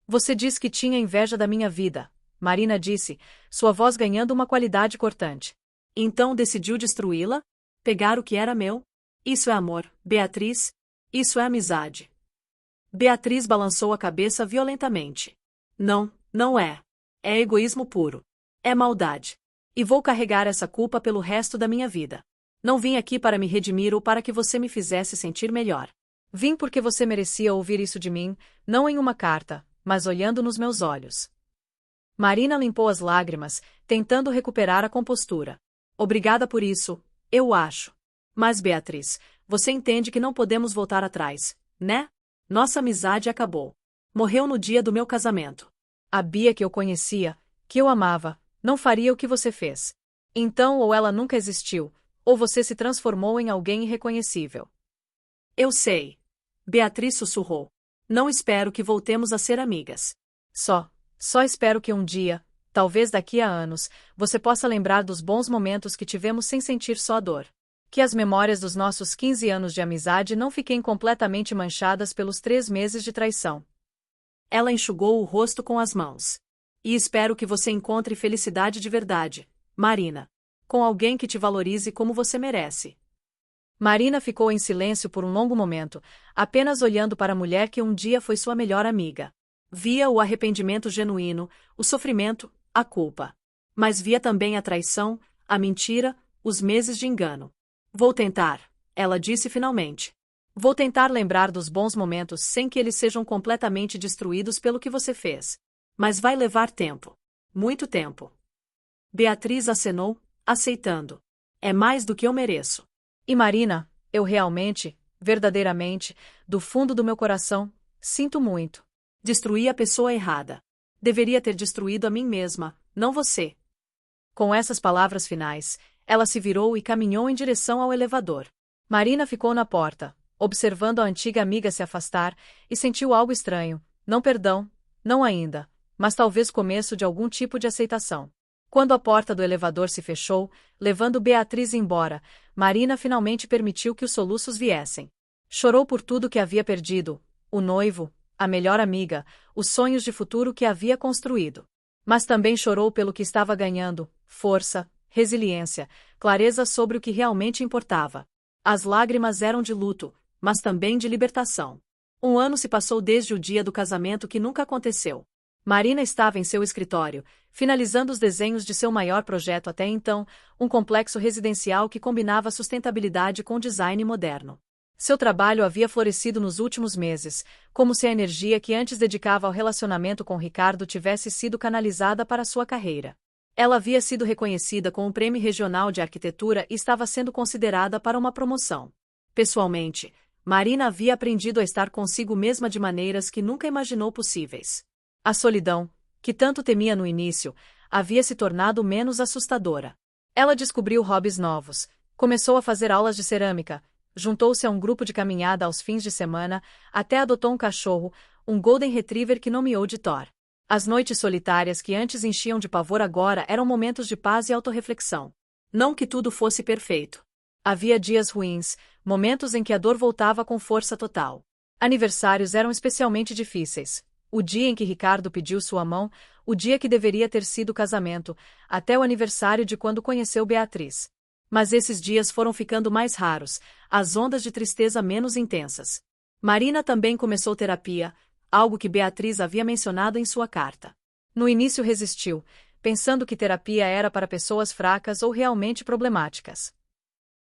[SPEAKER 1] Você diz que tinha inveja da minha vida, Marina disse, sua voz ganhando uma qualidade cortante. Então decidiu destruí-la? Pegar o que era meu? Isso é amor, Beatriz? Isso é amizade. Beatriz balançou a cabeça violentamente. Não, não é. É egoísmo puro. É maldade. E vou carregar essa culpa pelo resto da minha vida. Não vim aqui para me redimir ou para que você me fizesse sentir melhor. Vim porque você merecia ouvir isso de mim, não em uma carta, mas olhando nos meus olhos. Marina limpou as lágrimas, tentando recuperar a compostura. Obrigada por isso, eu acho. Mas Beatriz, você entende que não podemos voltar atrás, né? Nossa amizade acabou. Morreu no dia do meu casamento. A Bia que eu conhecia, que eu amava, não faria o que você fez. Então ou ela nunca existiu, ou você se transformou em alguém irreconhecível. Eu sei. Beatriz sussurrou. Não espero que voltemos a ser amigas. Só espero que um dia, talvez daqui a anos, você possa lembrar dos bons momentos que tivemos sem sentir só dor. Que as memórias dos nossos 15 anos de amizade não fiquem completamente manchadas pelos 3 meses de traição. Ela enxugou o rosto com as mãos. E espero que você encontre felicidade de verdade, Marina. Com alguém que te valorize como você merece. Marina ficou em silêncio por um longo momento, apenas olhando para a mulher que um dia foi sua melhor amiga. Via o arrependimento genuíno, o sofrimento, a culpa. Mas via também a traição, a mentira, os meses de engano. Vou tentar, ela disse finalmente. Vou tentar lembrar dos bons momentos sem que eles sejam completamente destruídos pelo que você fez. Mas vai levar tempo. Muito tempo. Beatriz acenou, aceitando. É mais do que eu mereço. E Marina, eu realmente, verdadeiramente, do fundo do meu coração, sinto muito. Destruí a pessoa errada. Deveria ter destruído a mim mesma, não você. Com essas palavras finais, ela se virou e caminhou em direção ao elevador. Marina ficou na porta, observando a antiga amiga se afastar, e sentiu algo estranho. Não perdão, não ainda, mas talvez começo de algum tipo de aceitação. Quando a porta do elevador se fechou, levando Beatriz embora, Marina finalmente permitiu que os soluços viessem. Chorou por tudo que havia perdido, o noivo, a melhor amiga, os sonhos de futuro que havia construído. Mas também chorou pelo que estava ganhando, força, resiliência, clareza sobre o que realmente importava. As lágrimas eram de luto, mas também de libertação. 1 ano se passou desde o dia do casamento que nunca aconteceu. Marina estava em seu escritório, finalizando os desenhos de seu maior projeto até então, um complexo residencial que combinava sustentabilidade com design moderno. Seu trabalho havia florescido nos últimos meses, como se a energia que antes dedicava ao relacionamento com Ricardo tivesse sido canalizada para sua carreira. Ela havia sido reconhecida com um prêmio regional de arquitetura e estava sendo considerada para uma promoção. Pessoalmente, Marina havia aprendido a estar consigo mesma de maneiras que nunca imaginou possíveis. A solidão, que tanto temia no início, havia se tornado menos assustadora. Ela descobriu hobbies novos, Começou a fazer aulas de cerâmica, juntou-se a um grupo de caminhada aos fins de semana, até adotou um cachorro, um Golden Retriever que nomeou de Thor. As noites solitárias que antes enchiam de pavor agora eram momentos de paz e autorreflexão. Não que tudo fosse perfeito. Havia dias ruins, momentos em que a dor voltava com força total. Aniversários eram especialmente difíceis. O dia em que Ricardo pediu sua mão, o dia que deveria ter sido o casamento, até o aniversário de quando conheceu Beatriz. Mas esses dias foram ficando mais raros, as ondas de tristeza menos intensas. Marina também começou terapia, algo que Beatriz havia mencionado em sua carta. No início resistiu, pensando que terapia era para pessoas fracas ou realmente problemáticas.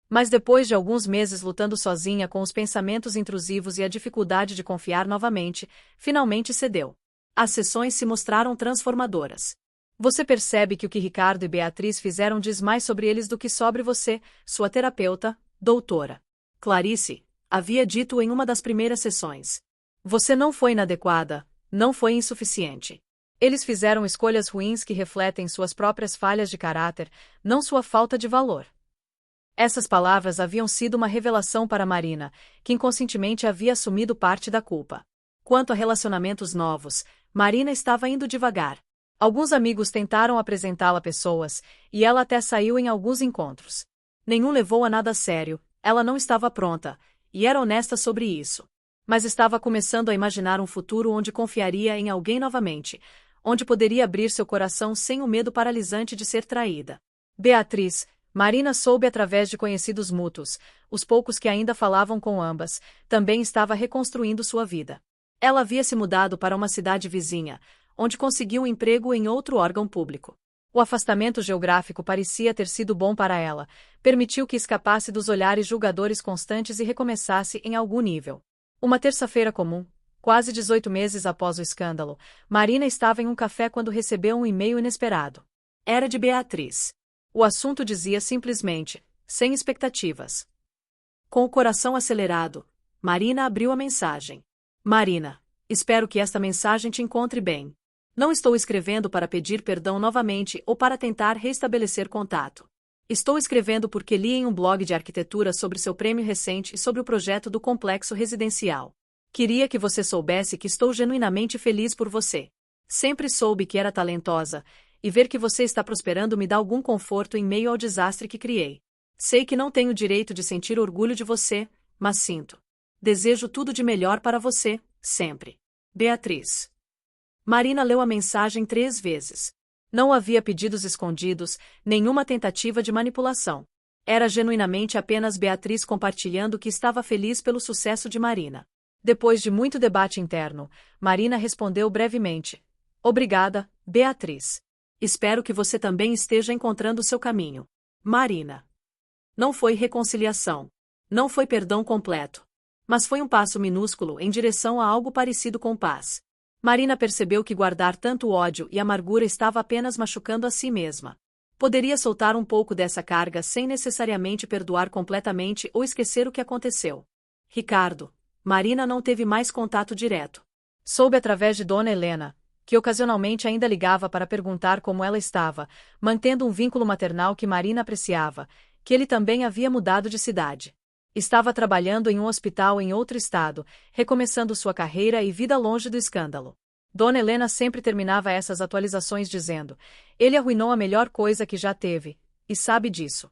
[SPEAKER 1] Mas depois de alguns meses lutando sozinha com os pensamentos intrusivos e a dificuldade de confiar novamente, finalmente cedeu. As sessões se mostraram transformadoras. Você percebe que o que Ricardo e Beatriz fizeram diz mais sobre eles do que sobre você, sua terapeuta, doutora Clarice, havia dito em uma das primeiras sessões. Você não foi inadequada, não foi insuficiente. Eles fizeram escolhas ruins que refletem suas próprias falhas de caráter, não sua falta de valor. Essas palavras haviam sido uma revelação para Marina, que inconscientemente havia assumido parte da culpa. Quanto a relacionamentos novos, Marina estava indo devagar. Alguns amigos tentaram apresentá-la a pessoas, e ela até saiu em alguns encontros. Nenhum levou a nada a sério, ela não estava pronta, e era honesta sobre isso. Mas estava começando a imaginar um futuro onde confiaria em alguém novamente, onde poderia abrir seu coração sem o medo paralisante de ser traída. Beatriz, Marina soube através de conhecidos mútuos, os poucos que ainda falavam com ambas, também estava reconstruindo sua vida. Ela havia se mudado para uma cidade vizinha, onde conseguiu um emprego em outro órgão público. O afastamento geográfico parecia ter sido bom para ela, permitiu que escapasse dos olhares julgadores constantes e recomeçasse em algum nível. Uma terça-feira comum, quase 18 meses após o escândalo, Marina estava em um café quando recebeu um e-mail inesperado. Era de Beatriz. O assunto dizia simplesmente, sem expectativas. Com o coração acelerado, Marina abriu a mensagem. Marina, espero que esta mensagem te encontre bem. Não estou escrevendo para pedir perdão novamente ou para tentar restabelecer contato. Estou escrevendo porque li em um blog de arquitetura sobre seu prêmio recente e sobre o projeto do complexo residencial. Queria que você soubesse que estou genuinamente feliz por você. Sempre soube que era talentosa, e ver que você está prosperando me dá algum conforto em meio ao desastre que criei. Sei que não tenho direito de sentir orgulho de você, mas sinto. Desejo tudo de melhor para você, sempre. Beatriz. Marina leu a mensagem 3 vezes. Não havia pedidos escondidos, nenhuma tentativa de manipulação. Era genuinamente apenas Beatriz compartilhando que estava feliz pelo sucesso de Marina. Depois de muito debate interno, Marina respondeu brevemente. Obrigada, Beatriz. Espero que você também esteja encontrando seu caminho. Marina. Não foi reconciliação. Não foi perdão completo. Mas foi um passo minúsculo em direção a algo parecido com paz. Marina percebeu que guardar tanto ódio e amargura estava apenas machucando a si mesma. Poderia soltar um pouco dessa carga sem necessariamente perdoar completamente ou esquecer o que aconteceu. Ricardo. Marina não teve mais contato direto. Soube através de Dona Helena, que ocasionalmente ainda ligava para perguntar como ela estava, mantendo um vínculo maternal que Marina apreciava, que ele também havia mudado de cidade. Estava trabalhando em um hospital em outro estado, recomeçando sua carreira e vida longe do escândalo. Dona Helena sempre terminava essas atualizações dizendo: ele arruinou a melhor coisa que já teve, e sabe disso.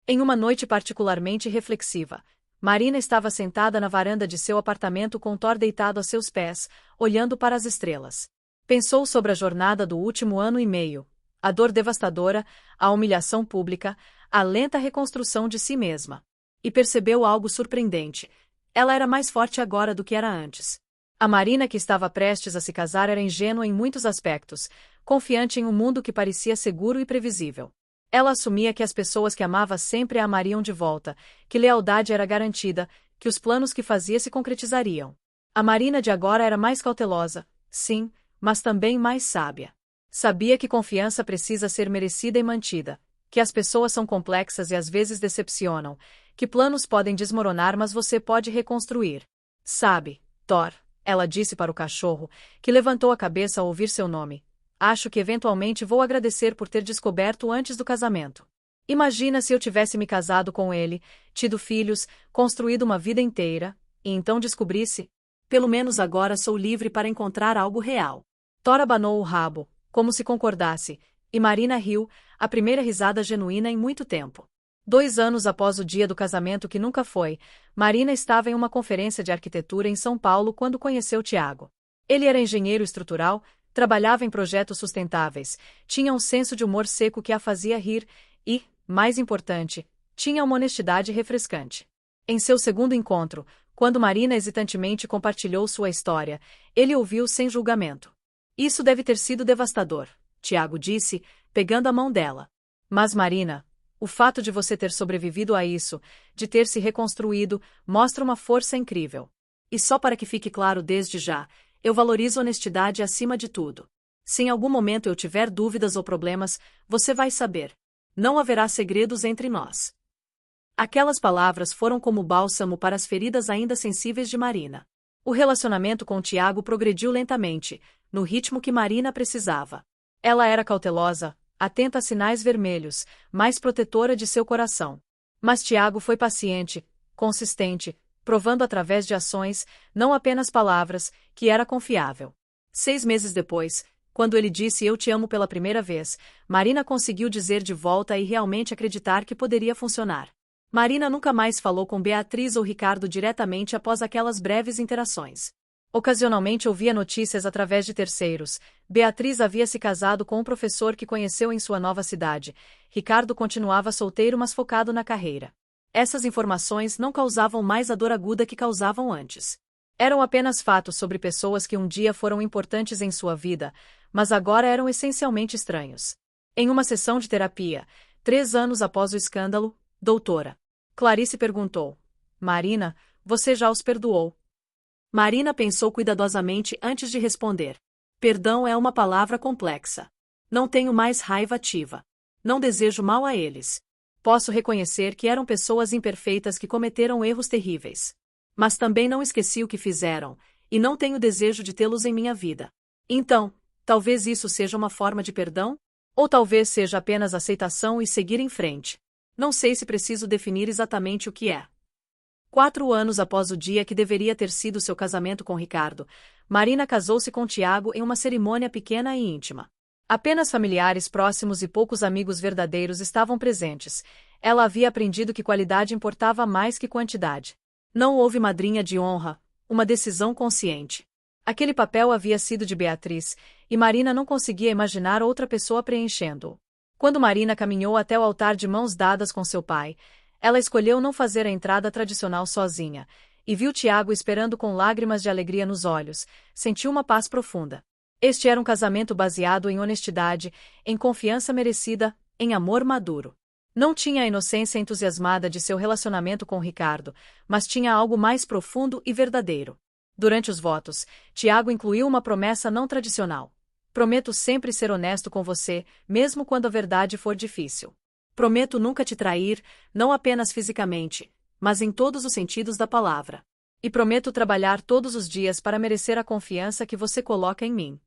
[SPEAKER 1] Em uma noite particularmente reflexiva, Marina estava sentada na varanda de seu apartamento com Thor deitado a seus pés, olhando para as estrelas. Pensou sobre a jornada do último ano e meio, a dor devastadora, a humilhação pública, a lenta reconstrução de si mesma. E percebeu algo surpreendente. Ela era mais forte agora do que era antes. A Marina que estava prestes a se casar era ingênua em muitos aspectos, confiante em um mundo que parecia seguro e previsível. Ela assumia que as pessoas que amava sempre a amariam de volta, que lealdade era garantida, que os planos que fazia se concretizariam. A Marina de agora era mais cautelosa, sim, mas também mais sábia. Sabia que confiança precisa ser merecida e mantida, que as pessoas são complexas e às vezes decepcionam, que planos podem desmoronar mas você pode reconstruir. Sabe, Thor, ela disse para o cachorro, que levantou a cabeça ao ouvir seu nome. Acho que eventualmente vou agradecer por ter descoberto antes do casamento. Imagina se eu tivesse me casado com ele, tido filhos, construído uma vida inteira, e então descobrisse. Pelo menos agora sou livre para encontrar algo real. Thor abanou o rabo, como se concordasse, e Marina riu, a primeira risada genuína em muito tempo. 2 anos após o dia do casamento que nunca foi, Marina estava em uma conferência de arquitetura em São Paulo quando conheceu Tiago. Ele era engenheiro estrutural, trabalhava em projetos sustentáveis, tinha um senso de humor seco que a fazia rir e, mais importante, tinha uma honestidade refrescante. Em seu segundo encontro, quando Marina hesitantemente compartilhou sua história, ele ouviu sem julgamento. Isso deve ter sido devastador, Tiago disse, pegando a mão dela. Mas Marina, o fato de você ter sobrevivido a isso, de ter se reconstruído, mostra uma força incrível. E só para que fique claro desde já, eu valorizo honestidade acima de tudo. Se em algum momento eu tiver dúvidas ou problemas, você vai saber. Não haverá segredos entre nós. Aquelas palavras foram como bálsamo para as feridas ainda sensíveis de Marina. O relacionamento com Tiago progrediu lentamente, no ritmo que Marina precisava. Ela era cautelosa, atenta a sinais vermelhos, mais protetora de seu coração. Mas Tiago foi paciente, consistente, provando através de ações, não apenas palavras, que era confiável. 6 meses depois, quando ele disse "eu te amo" pela primeira vez, Marina conseguiu dizer de volta e realmente acreditar que poderia funcionar. Marina nunca mais falou com Beatriz ou Ricardo diretamente após aquelas breves interações. Ocasionalmente ouvia notícias através de terceiros. Beatriz havia se casado com um professor que conheceu em sua nova cidade. Ricardo continuava solteiro mas focado na carreira. Essas informações não causavam mais a dor aguda que causavam antes. Eram apenas fatos sobre pessoas que um dia foram importantes em sua vida, mas agora eram essencialmente estranhos. Em uma sessão de terapia, 3 anos após o escândalo, doutora Clarice perguntou: Marina, você já os perdoou? Marina pensou cuidadosamente antes de responder. Perdão é uma palavra complexa. Não tenho mais raiva ativa. Não desejo mal a eles. Posso reconhecer que eram pessoas imperfeitas que cometeram erros terríveis. Mas também não esqueci o que fizeram, e não tenho desejo de tê-los em minha vida. Então, talvez isso seja uma forma de perdão? Ou talvez seja apenas aceitação e seguir em frente. Não sei se preciso definir exatamente o que é. 4 anos após o dia que deveria ter sido seu casamento com Ricardo, Marina casou-se com Tiago em uma cerimônia pequena e íntima. Apenas familiares próximos e poucos amigos verdadeiros estavam presentes. Ela havia aprendido que qualidade importava mais que quantidade. Não houve madrinha de honra, uma decisão consciente. Aquele papel havia sido de Beatriz, e Marina não conseguia imaginar outra pessoa preenchendo-o. Quando Marina caminhou até o altar de mãos dadas com seu pai, ela escolheu não fazer a entrada tradicional sozinha, e viu Tiago esperando com lágrimas de alegria nos olhos. Sentiu uma paz profunda. Este era um casamento baseado em honestidade, em confiança merecida, em amor maduro. Não tinha a inocência entusiasmada de seu relacionamento com Ricardo, mas tinha algo mais profundo e verdadeiro. Durante os votos, Tiago incluiu uma promessa não tradicional. Prometo sempre ser honesto com você, mesmo quando a verdade for difícil. Prometo nunca te trair, não apenas fisicamente, mas em todos os sentidos da palavra. E prometo trabalhar todos os dias para merecer a confiança que você coloca em mim.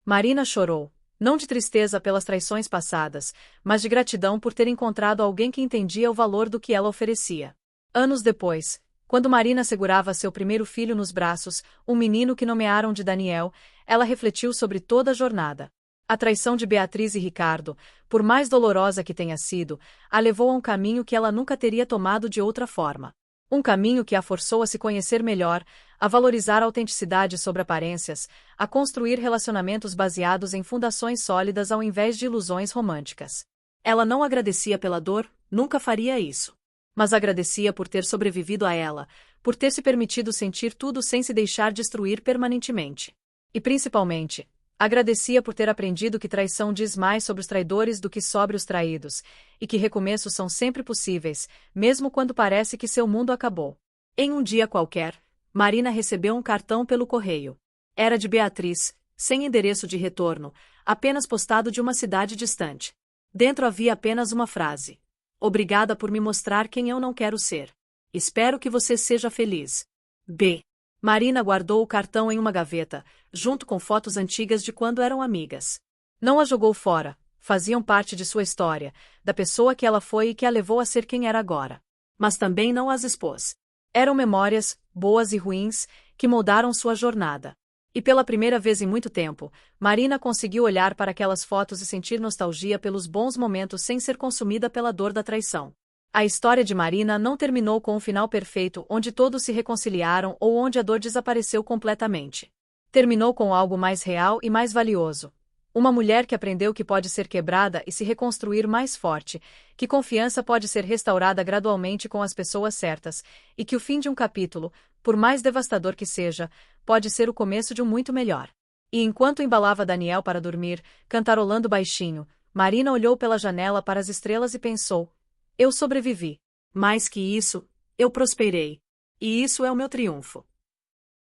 [SPEAKER 1] Marina chorou, não de tristeza pelas traições passadas, mas de gratidão por ter encontrado alguém que entendia o valor do que ela oferecia. Anos depois, quando Marina segurava seu primeiro filho nos braços, um menino que nomearam de Daniel, ela refletiu sobre toda a jornada. A traição de Beatriz e Ricardo, por mais dolorosa que tenha sido, a levou a um caminho que ela nunca teria tomado de outra forma. Um caminho que a forçou a se conhecer melhor, a valorizar a autenticidade sobre aparências, a construir relacionamentos baseados em fundações sólidas ao invés de ilusões românticas. Ela não agradecia pela dor, nunca faria isso. Mas agradecia por ter sobrevivido a ela, por ter se permitido sentir tudo sem se deixar destruir permanentemente. E principalmente, agradecia por ter aprendido que traição diz mais sobre os traidores do que sobre os traídos, e que recomeços são sempre possíveis, mesmo quando parece que seu mundo acabou. Em um dia qualquer, Marina recebeu um cartão pelo correio. Era de Beatriz, sem endereço de retorno, apenas postado de uma cidade distante. Dentro havia apenas uma frase: Obrigada por me mostrar quem eu não quero ser. Espero que você seja feliz. B. Marina guardou o cartão em uma gaveta, junto com fotos antigas de quando eram amigas. Não a jogou fora, Faziam parte de sua história, da pessoa que ela foi e que a levou a ser quem era agora. Mas também não as expôs. Eram memórias, boas e ruins, que moldaram sua jornada. E pela primeira vez em muito tempo, Marina conseguiu olhar para aquelas fotos e sentir nostalgia pelos bons momentos sem ser consumida pela dor da traição. A história de Marina não terminou com um final perfeito onde todos se reconciliaram ou onde a dor desapareceu completamente. Terminou com algo mais real e mais valioso. Uma mulher que aprendeu que pode ser quebrada e se reconstruir mais forte, que confiança pode ser restaurada gradualmente com as pessoas certas, e que o fim de um capítulo, por mais devastador que seja, pode ser o começo de um muito melhor. E enquanto embalava Daniel para dormir, cantarolando baixinho, Marina olhou pela janela para as estrelas e pensou: eu sobrevivi. Mais que isso, eu prosperei. E isso é o meu triunfo.